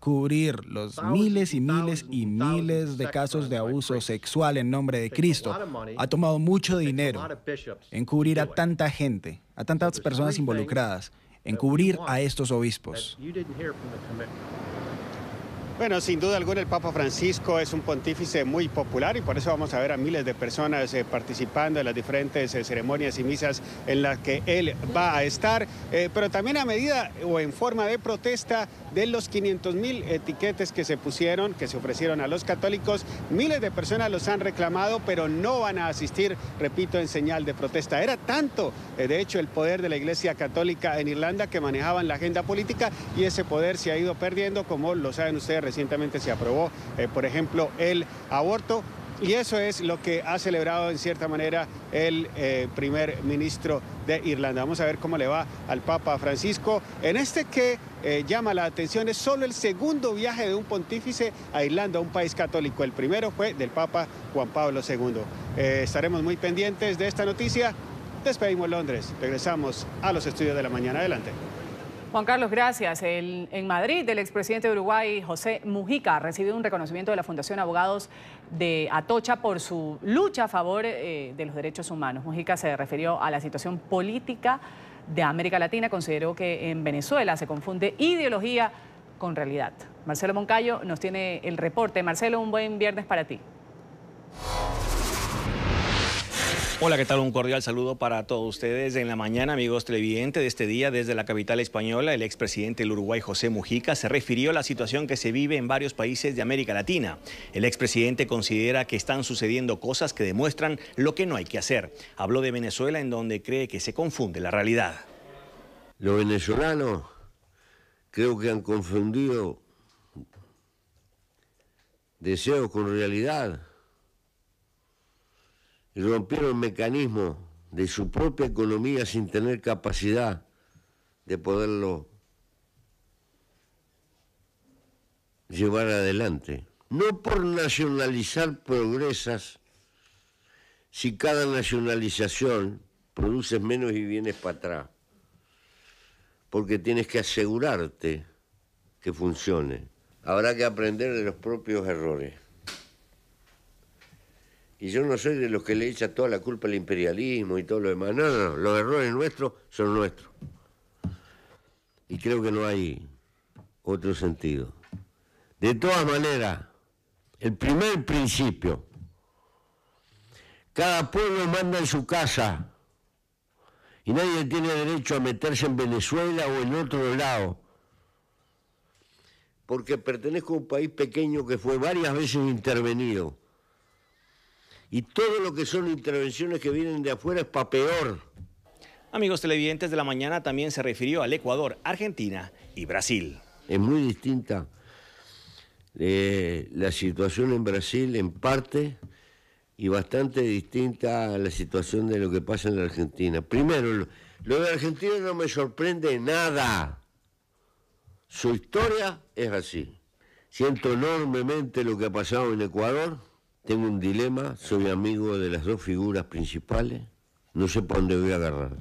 cubrir los miles y miles y miles de casos de abuso sexual en nombre de Cristo. Ha tomado mucho dinero en cubrir a tanta gente, a tantas personas involucradas, en cubrir a estos obispos. Bueno, sin duda alguna el Papa Francisco es un pontífice muy popular y por eso vamos a ver a miles de personas participando en las diferentes ceremonias y misas en las que él va a estar, pero también a medida o en forma de protesta de los 500,000 etiquetes que se pusieron, que se ofrecieron a los católicos. Miles de personas los han reclamado, pero no van a asistir, repito, en señal de protesta. Era tanto, de hecho, el poder de la Iglesia Católica en Irlanda que manejaban la agenda política y ese poder se ha ido perdiendo, como lo saben ustedes. Recientemente se aprobó, por ejemplo, el aborto. Y eso es lo que ha celebrado en cierta manera el primer ministro de Irlanda. Vamos a ver cómo le va al Papa Francisco en este que llama la atención. Es solo el segundo viaje de un pontífice a Irlanda, un país católico. El primero fue del Papa Juan Pablo II. Estaremos muy pendientes de esta noticia. Despedimos Londres. Regresamos a los estudios de la mañana. Adelante. Juan Carlos, gracias. En Madrid, el expresidente de Uruguay, José Mujica, ha recibido un reconocimiento de la Fundación Abogados de Atocha por su lucha a favor de los derechos humanos. Mujica se refirió a la situación política de América Latina. Consideró que en Venezuela se confunde ideología con realidad. Marcelo Moncayo nos tiene el reporte. Marcelo, un buen viernes para ti. Hola, ¿qué tal? Un cordial saludo para todos ustedes en la mañana, amigos televidentes. De este día, desde la capital española, el expresidente del Uruguay, José Mujica, se refirió a la situación que se vive en varios países de América Latina. El expresidente considera que están sucediendo cosas que demuestran lo que no hay que hacer. Habló de Venezuela, en donde cree que se confunde la realidad. Los venezolanos Creo que han confundido deseos con realidad y rompieron el mecanismo de su propia economía sin tener capacidad de poderlo llevar adelante. No por nacionalizar progresas, si cada nacionalización produce menos y vienes para atrás, porque tienes que asegurarte que funcione. Habrá que aprender de los propios errores. Y yo no soy de los que le echa toda la culpa al imperialismo y todo lo demás. No, no, no, los errores nuestros son nuestros. Y creo que no hay otro sentido. De todas maneras, el primer principio, cada pueblo manda en su casa y nadie tiene derecho a meterse en Venezuela o en otro lado, porque pertenezco a un país pequeño que fue varias veces intervenido. Y todo lo que son intervenciones que vienen de afuera es para peor. Amigos televidentes de la mañana, también se refirió al Ecuador, Argentina y Brasil. Es muy distinta la situación en Brasil en parte y bastante distinta a la situación de lo que pasa en la Argentina. Primero, lo de Argentina no me sorprende nada. Su historia es así. Siento enormemente lo que ha pasado en Ecuador. Tengo un dilema, soy amigo de las dos figuras principales. No sé para dónde voy a agarrar.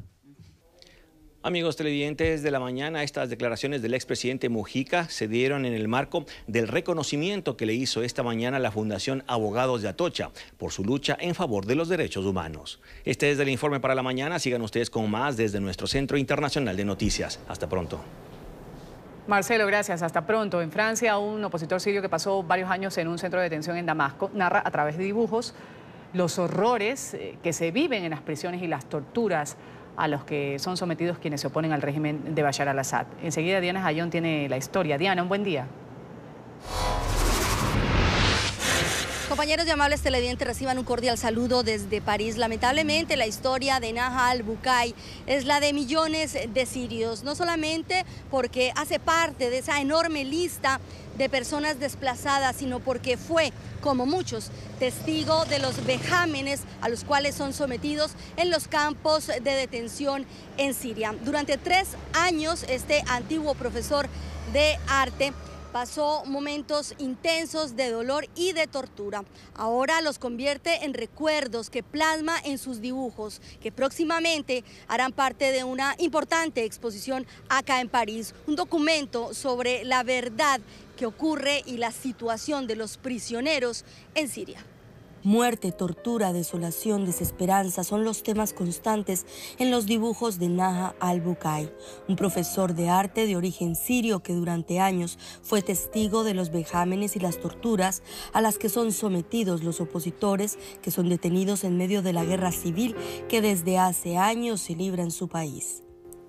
Amigos televidentes de la mañana, estas declaraciones del expresidente Mujica se dieron en el marco del reconocimiento que le hizo esta mañana la Fundación Abogados de Atocha por su lucha en favor de los derechos humanos. Este es el informe para la mañana. Sigan ustedes con más desde nuestro Centro Internacional de Noticias. Hasta pronto. Marcelo, gracias. Hasta pronto. En Francia, un opositor sirio que pasó varios años en un centro de detención en Damasco narra a través de dibujos los horrores que se viven en las prisiones y las torturas a los que son sometidos quienes se oponen al régimen de Bashar al-Assad. Enseguida Diana Jayón tiene la historia. Diana, un buen día. Compañeros y amables televidentes, reciban un cordial saludo desde París. Lamentablemente, la historia de Naha al-Bukai es la de millones de sirios, no solamente porque hace parte de esa enorme lista de personas desplazadas, sino porque fue, como muchos, testigo de los vejámenes a los cuales son sometidos en los campos de detención en Siria. Durante 3 años, este antiguo profesor de arte pasó momentos intensos de dolor y de tortura. Ahora los convierte en recuerdos que plasma en sus dibujos, que próximamente harán parte de una importante exposición acá en París. Un documento sobre la verdad que ocurre y la situación de los prisioneros en Siria. Muerte, tortura, desolación, desesperanza son los temas constantes en los dibujos de Naha al-Bukai, un profesor de arte de origen sirio que durante años fue testigo de los vejámenes y las torturas a las que son sometidos los opositores que son detenidos en medio de la guerra civil que desde hace años se libra en su país.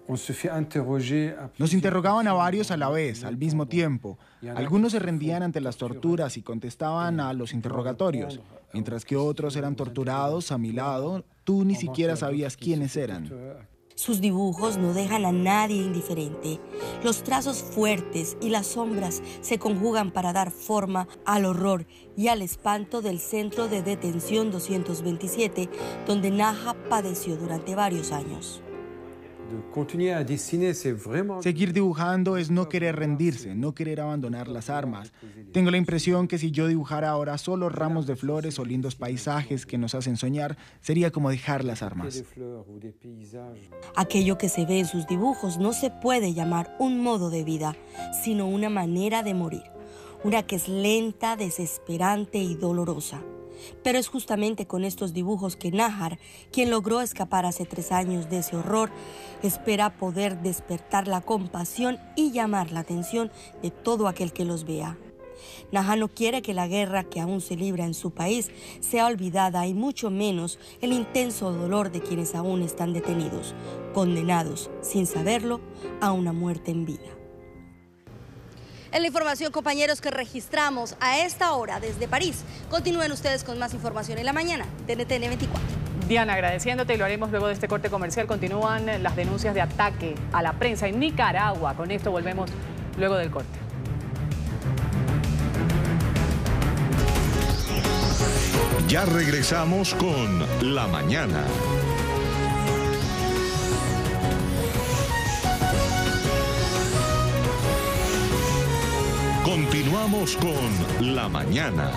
Nos interrogaban a varios a la vez, al mismo tiempo. Algunos se rendían ante las torturas y contestaban a los interrogatorios, mientras que otros eran torturados a mi lado. Tú ni siquiera sabías quiénes eran. Sus dibujos no dejan a nadie indiferente. Los trazos fuertes y las sombras se conjugan para dar forma al horror y al espanto del centro de detención 227, donde Naha padeció durante varios años. Seguir dibujando es no querer rendirse, no querer abandonar las armas. Tengo la impresión que si yo dibujara ahora solo ramos de flores o lindos paisajes que nos hacen soñar, sería como dejar las armas. Aquello que se ve en sus dibujos no se puede llamar un modo de vida, sino una manera de morir. Una que es lenta, desesperante y dolorosa. Pero es justamente con estos dibujos que Nahar, quien logró escapar hace 3 años de ese horror, espera poder despertar la compasión y llamar la atención de todo aquel que los vea. Naha no quiere que la guerra que aún se libra en su país sea olvidada y mucho menos el intenso dolor de quienes aún están detenidos, condenados, sin saberlo, a una muerte en vida. En la información, compañeros, que registramos a esta hora desde París. Continúen ustedes con más información en la mañana de NTN 24. Diana, agradeciéndote y lo haremos luego de este corte comercial. Continúan las denuncias de ataque a la prensa en Nicaragua. Con esto volvemos luego del corte. Ya regresamos con La Mañana. Continuamos con La Mañana.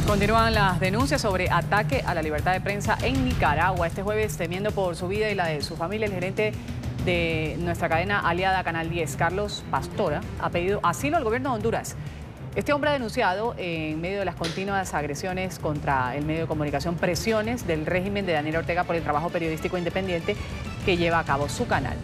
Continúan las denuncias sobre ataque a la libertad de prensa en Nicaragua. Este jueves, temiendo por su vida y la de su familia, el gerente de nuestra cadena aliada Canal 10, Carlos Pastora, ha pedido asilo al gobierno de Honduras. Este hombre ha denunciado, en medio de las continuas agresiones contra el medio de comunicación, presiones del régimen de Daniel Ortega por el trabajo periodístico independiente que lleva a cabo su canal.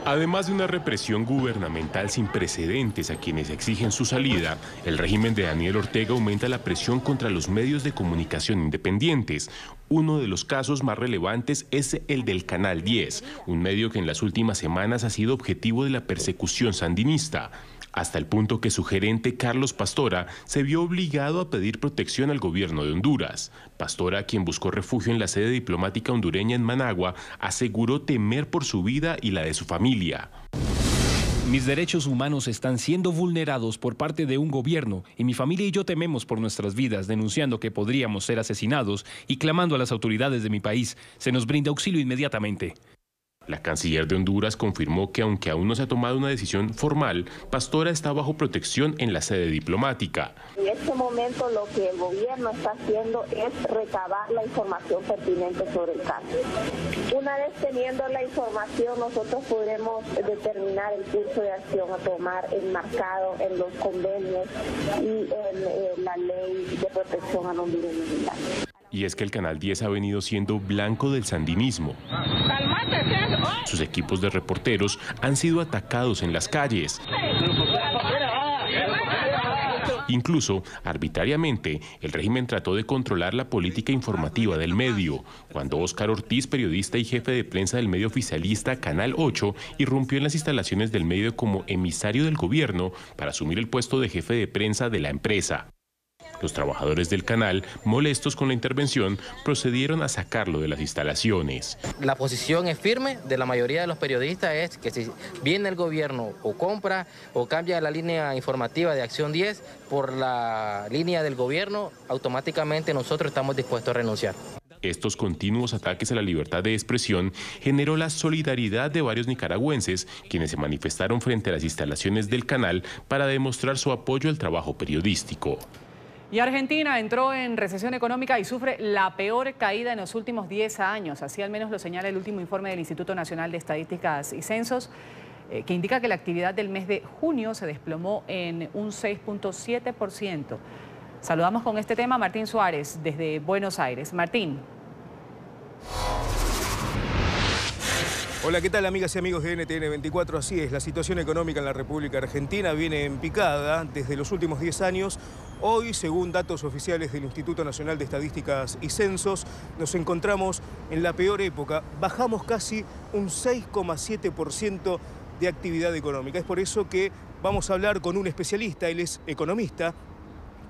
Además de una represión gubernamental sin precedentes a quienes exigen su salida, el régimen de Daniel Ortega aumenta la presión contra los medios de comunicación independientes. Uno de los casos más relevantes es el del Canal 10, un medio que en las últimas semanas ha sido objetivo de la persecución sandinista, hasta el punto que su gerente Carlos Pastora se vio obligado a pedir protección al gobierno de Honduras. Pastora, quien buscó refugio en la sede diplomática hondureña en Managua, aseguró temer por su vida y la de su familia. Mis derechos humanos están siendo vulnerados por parte de un gobierno y mi familia y yo tememos por nuestras vidas, denunciando que podríamos ser asesinados y clamando a las autoridades de mi país. Se nos brinda auxilio inmediatamente. La canciller de Honduras confirmó que aunque aún no se ha tomado una decisión formal, Pastora está bajo protección en la sede diplomática. En este momento lo que el gobierno está haciendo es recabar la información pertinente sobre el caso. Una vez teniendo la información, nosotros podremos determinar el curso de acción a tomar enmarcado en los convenios y en la ley de protección a los hondureños. Y es que el Canal 10 ha venido siendo blanco del sandinismo. Sus equipos de reporteros han sido atacados en las calles. Incluso, arbitrariamente, el régimen trató de controlar la política informativa del medio, cuando Óscar Ortiz, periodista y jefe de prensa del medio oficialista Canal 8, irrumpió en las instalaciones del medio como emisario del gobierno para asumir el puesto de jefe de prensa de la empresa. Los trabajadores del canal, molestos con la intervención, procedieron a sacarlo de las instalaciones. La posición es firme de la mayoría de los periodistas, es que si viene el gobierno o compra o cambia la línea informativa de Acción 10 por la línea del gobierno, automáticamente nosotros estamos dispuestos a renunciar. Estos continuos ataques a la libertad de expresión generó la solidaridad de varios nicaragüenses, quienes se manifestaron frente a las instalaciones del canal para demostrar su apoyo al trabajo periodístico. Y Argentina entró en recesión económica y sufre la peor caída en los últimos 10 años. Así al menos lo señala el último informe del Instituto Nacional de Estadísticas y Censos, que indica que la actividad del mes de junio se desplomó en un 6.7%. Saludamos con este tema a Martín Suárez desde Buenos Aires. Martín. Hola, ¿qué tal amigas y amigos de NTN 24? Así es, la situación económica en la República Argentina viene en picada desde los últimos 10 años. Hoy, según datos oficiales del Instituto Nacional de Estadísticas y Censos, nos encontramos en la peor época. Bajamos casi un 6,7% de actividad económica. Es por eso que vamos a hablar con un especialista, él es economista,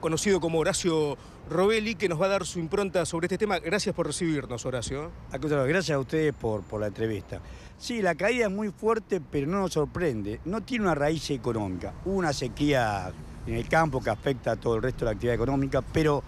conocido como Horacio Robelli, que nos va a dar su impronta sobre este tema. Gracias por recibirnos, Horacio. Gracias a ustedes por la entrevista. Sí, la caída es muy fuerte, pero no nos sorprende. No tiene una raíz económica. Hubo una sequía en el campo que afecta a todo el resto de la actividad económica, pero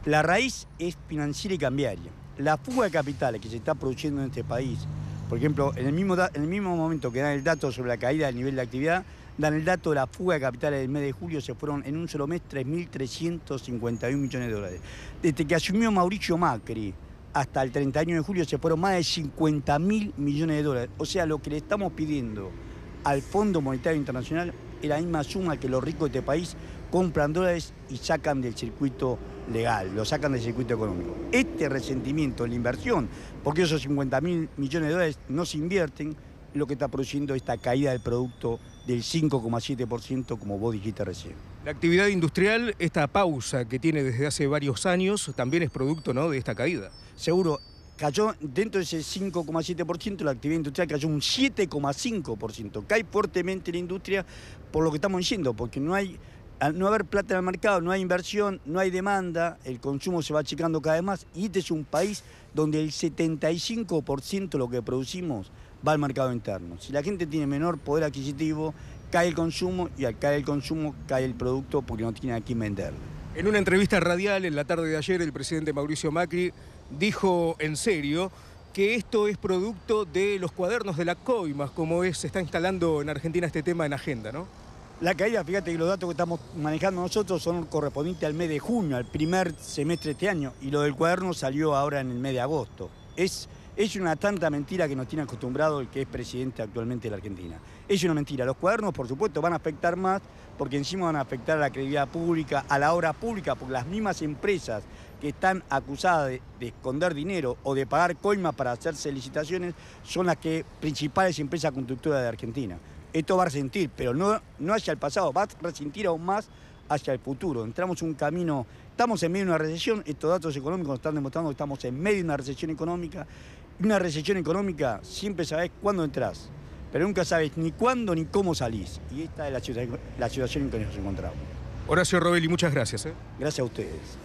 la raíz es financiera y cambiaria. La fuga de capitales que se está produciendo en este país, por ejemplo, en el mismo momento que dan el dato sobre la caída del nivel de actividad, dan el dato de la fuga de capitales del mes de julio, se fueron en un solo mes 3.351 millones de dólares. Desde que asumió Mauricio Macri hasta el 31 de julio se fueron más de 50.000 millones de dólares. O sea, lo que le estamos pidiendo al Fondo Monetario Internacional es la misma suma que los ricos de este país compran dólares y sacan del circuito legal, lo sacan del circuito económico. Este resentimiento en la inversión, porque esos 50.000 millones de dólares no se invierten, lo que está produciendo esta caída del producto del 5,7%, como vos dijiste recién. La actividad industrial, esta pausa que tiene desde hace varios años, también es producto, ¿no?, de esta caída. Seguro, cayó dentro de ese 5,7%, la actividad industrial cayó un 7,5%. Cae fuertemente la industria por lo que estamos diciendo, porque no hay al no haber plata en el mercado, no hay inversión, no hay demanda, el consumo se va achicando cada vez más y este es un país donde el 75% de lo que producimos va al mercado interno. Si la gente tiene menor poder adquisitivo, cae el consumo y al caer el consumo cae el producto porque no tiene a quién venderlo. En una entrevista radial en la tarde de ayer, el presidente Mauricio Macri dijo en serio que esto es producto de los cuadernos de la coimas, como se está instalando en Argentina este tema en agenda, ¿no? La caída, fíjate que los datos que estamos manejando nosotros son correspondientes al mes de junio, al primer semestre de este año, y lo del cuaderno salió ahora en el mes de agosto. Es una tanta mentira que nos tiene acostumbrado el que es presidente actualmente de la Argentina. Es una mentira. Los cuadernos, por supuesto, van a afectar más, porque encima van a afectar a la credibilidad pública, a la obra pública, porque las mismas empresas que están acusadas de esconder dinero o de pagar coimas para hacerse licitaciones son las principales empresas constructoras de Argentina. Esto va a resentir, pero no hacia el pasado, va a resentir aún más hacia el futuro. Entramos en un camino, estamos en medio de una recesión, estos datos económicos nos están demostrando que estamos en medio de una recesión económica. Una recesión económica siempre sabés cuándo entrás, pero nunca sabes ni cuándo ni cómo salís. Y esta es la situación en que nos encontramos. Horacio Robelli, muchas gracias. Gracias a ustedes.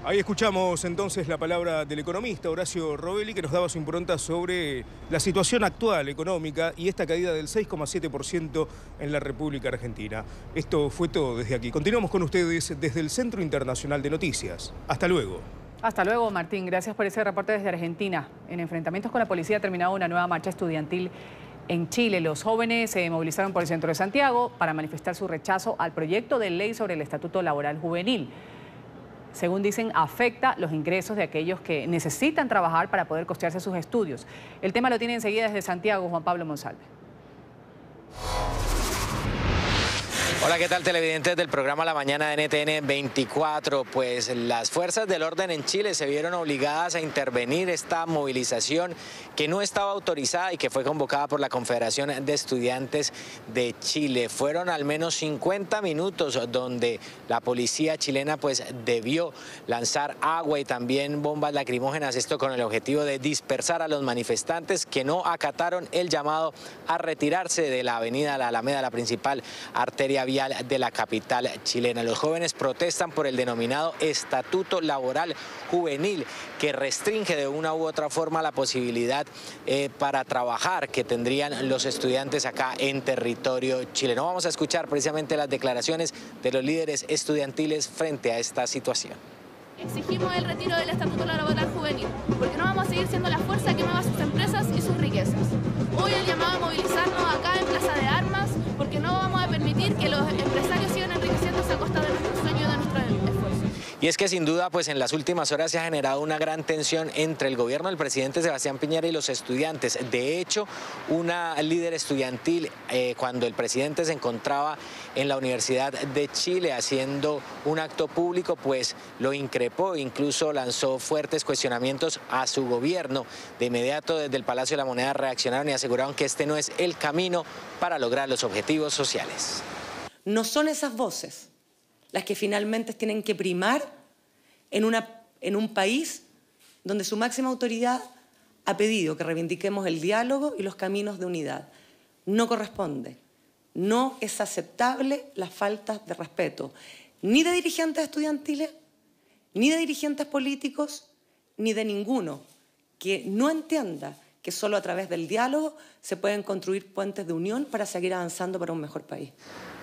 Ahí escuchamos entonces la palabra del economista Horacio Robelli, que nos daba su impronta sobre la situación actual económica y esta caída del 6,7% en la República Argentina. Esto fue todo desde aquí. Continuamos con ustedes desde el Centro Internacional de Noticias. Hasta luego. Hasta luego, Martín. Gracias por ese reporte desde Argentina. En enfrentamientos con la policía ha terminado una nueva marcha estudiantil en Chile. Los jóvenes se movilizaron por el centro de Santiago para manifestar su rechazo al proyecto de ley sobre el Estatuto Laboral Juvenil. Según dicen, afecta los ingresos de aquellos que necesitan trabajar para poder costearse sus estudios. El tema lo tiene enseguida desde Santiago Juan Pablo Monsalve. Hola, ¿qué tal, televidentes del programa La Mañana de NTN 24? Pues las fuerzas del orden en Chile se vieron obligadas a intervenir esta movilización que no estaba autorizada y que fue convocada por la Confederación de Estudiantes de Chile. Fueron al menos 50 minutos donde la policía chilena pues debió lanzar agua y también bombas lacrimógenas, esto con el objetivo de dispersar a los manifestantes que no acataron el llamado a retirarse de la avenida La Alameda, la principal arteria vial de la capital chilena. Los jóvenes protestan por el denominado Estatuto Laboral Juvenil, que restringe de una u otra forma la posibilidad para trabajar que tendrían los estudiantes acá en territorio chileno. Vamos a escuchar precisamente las declaraciones de los líderes estudiantiles frente a esta situación. Exigimos el retiro del Estatuto Laboral Juvenil, porque no vamos a seguir siendo la fuerza que mueva sus empresas y sus riquezas. Hoy el llamado a movilizarnos acá en Plaza de Armas, porque no vamos a permitir que los empresarios sigan enriqueciéndose a costa de nuestro sueño y de nuestro esfuerzo. Y es que sin duda, pues en las últimas horas se ha generado una gran tensión entre el gobierno del presidente Sebastián Piñera y los estudiantes. De hecho, una líder estudiantil, cuando el presidente se encontraba en la Universidad de Chile haciendo un acto público, pues lo increpó, incluso lanzó fuertes cuestionamientos a su gobierno. De inmediato, desde el Palacio de la Moneda reaccionaron y aseguraron que este no es el camino para lograr los objetivos sociales. No son esas voces las que finalmente tienen que primar en un país donde su máxima autoridad ha pedido que reivindiquemos el diálogo y los caminos de unidad. No corresponde, no es aceptable las faltas de respeto, ni de dirigentes estudiantiles, ni de dirigentes políticos, ni de ninguno que no entienda que solo a través del diálogo se pueden construir puentes de unión para seguir avanzando para un mejor país.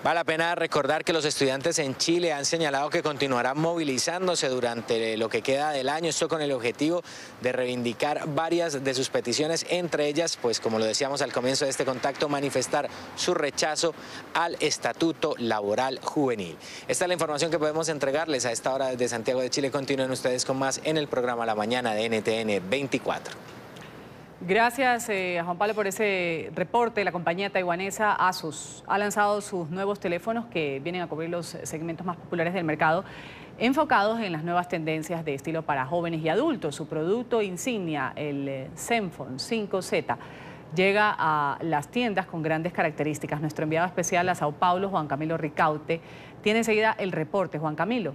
Vale la pena recordar que los estudiantes en Chile han señalado que continuarán movilizándose durante lo que queda del año, esto con el objetivo de reivindicar varias de sus peticiones, entre ellas, pues como lo decíamos al comienzo de este contacto, manifestar su rechazo al Estatuto Laboral Juvenil. Esta es la información que podemos entregarles a esta hora desde Santiago de Chile. Continúen ustedes con más en el programa La Mañana de NTN 24. Gracias a Juan Pablo por ese reporte. La compañía taiwanesa Asus ha lanzado sus nuevos teléfonos que vienen a cubrir los segmentos más populares del mercado, enfocados en las nuevas tendencias de estilo para jóvenes y adultos. Su producto insignia, el Zenfone 5Z, llega a las tiendas con grandes características. Nuestro enviado especial a Sao Paulo, Juan Camilo Ricaute, tiene enseguida el reporte. Juan Camilo.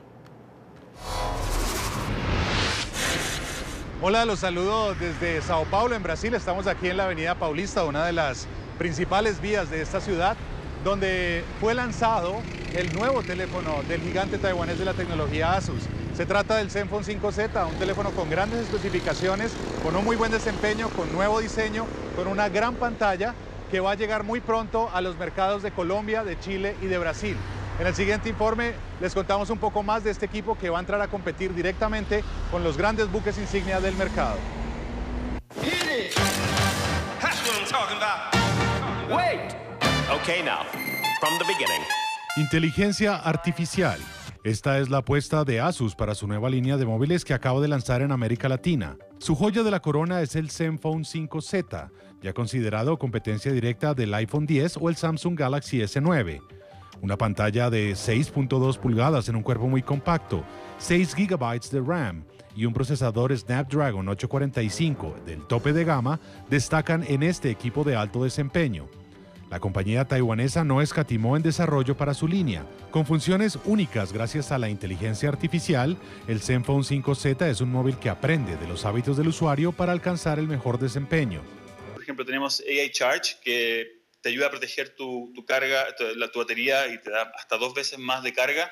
Hola, los saludo desde Sao Paulo, en Brasil. Estamos aquí en la avenida Paulista, una de las principales vías de esta ciudad. donde fue lanzado el nuevo teléfono del gigante taiwanés de la tecnología Asus. Se trata del Zenfone 5Z, un teléfono con grandes especificaciones, con un muy buen desempeño, con nuevo diseño, con una gran pantalla que va a llegar muy pronto a los mercados de Colombia, de Chile y de Brasil. En el siguiente informe les contamos un poco más de este equipo que va a entrar a competir directamente con los grandes buques insignia del mercado. Inteligencia artificial. Esta es la apuesta de Asus para su nueva línea de móviles que acaba de lanzar en América Latina. Su joya de la corona es el Zenfone 5Z, ya considerado competencia directa del iPhone X o el Samsung Galaxy S9. Una pantalla de 6.2 pulgadas en un cuerpo muy compacto, 6 GB de RAM y un procesador Snapdragon 845 del tope de gama destacan en este equipo de alto desempeño. La compañía taiwanesa no escatimó en desarrollo para su línea. Con funciones únicas gracias a la inteligencia artificial, el Zenfone 5Z es un móvil que aprende de los hábitos del usuario para alcanzar el mejor desempeño. Por ejemplo, tenemos AI Charge, que te ayuda a proteger tu carga, tu batería, y te da hasta 2 veces más de carga,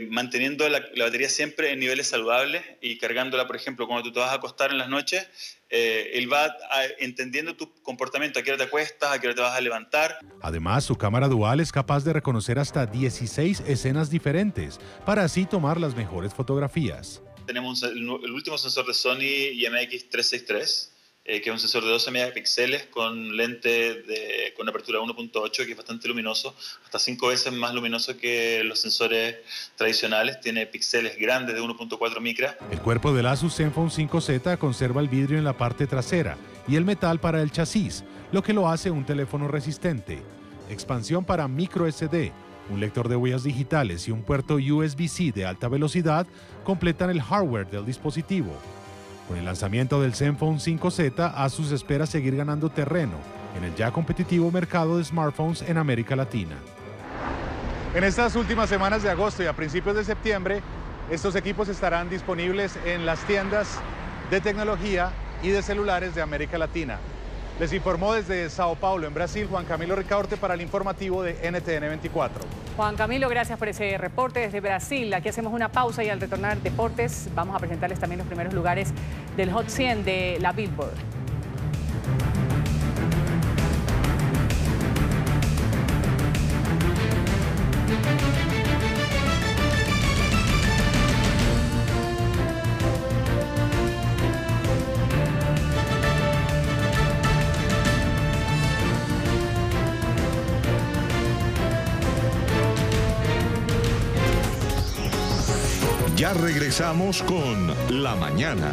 manteniendo la batería siempre en niveles saludables y cargándola, por ejemplo, cuando tú te vas a acostar en las noches, él va entendiendo tu comportamiento, a qué hora te acuestas, a qué hora te vas a levantar. Además, su cámara dual es capaz de reconocer hasta 16 escenas diferentes, para así tomar las mejores fotografías. Tenemos el último sensor de Sony IMX363, que es un sensor de 12 megapíxeles con lente con apertura 1.8, que es bastante luminoso, hasta 5 veces más luminoso que los sensores tradicionales. Tiene píxeles grandes de 1.4 micras. El cuerpo del Asus Zenfone 5Z conserva el vidrio en la parte trasera y el metal para el chasis, lo que lo hace un teléfono resistente. Expansión para micro SD, un lector de huellas digitales y un puerto USB-C de alta velocidad completan el hardware del dispositivo. Con el lanzamiento del Zenfone 5Z, Asus espera seguir ganando terreno en el ya competitivo mercado de smartphones en América Latina. En estas últimas semanas de agosto y a principios de septiembre, estos equipos estarán disponibles en las tiendas de tecnología y de celulares de América Latina. Les informó desde Sao Paulo, en Brasil, Juan Camilo Ricaurte para el informativo de NTN 24. Juan Camilo, gracias por ese reporte desde Brasil. Aquí hacemos una pausa y al retornar deportes vamos a presentarles también los primeros lugares del Hot 100 de la Billboard. Ya regresamos con La Mañana.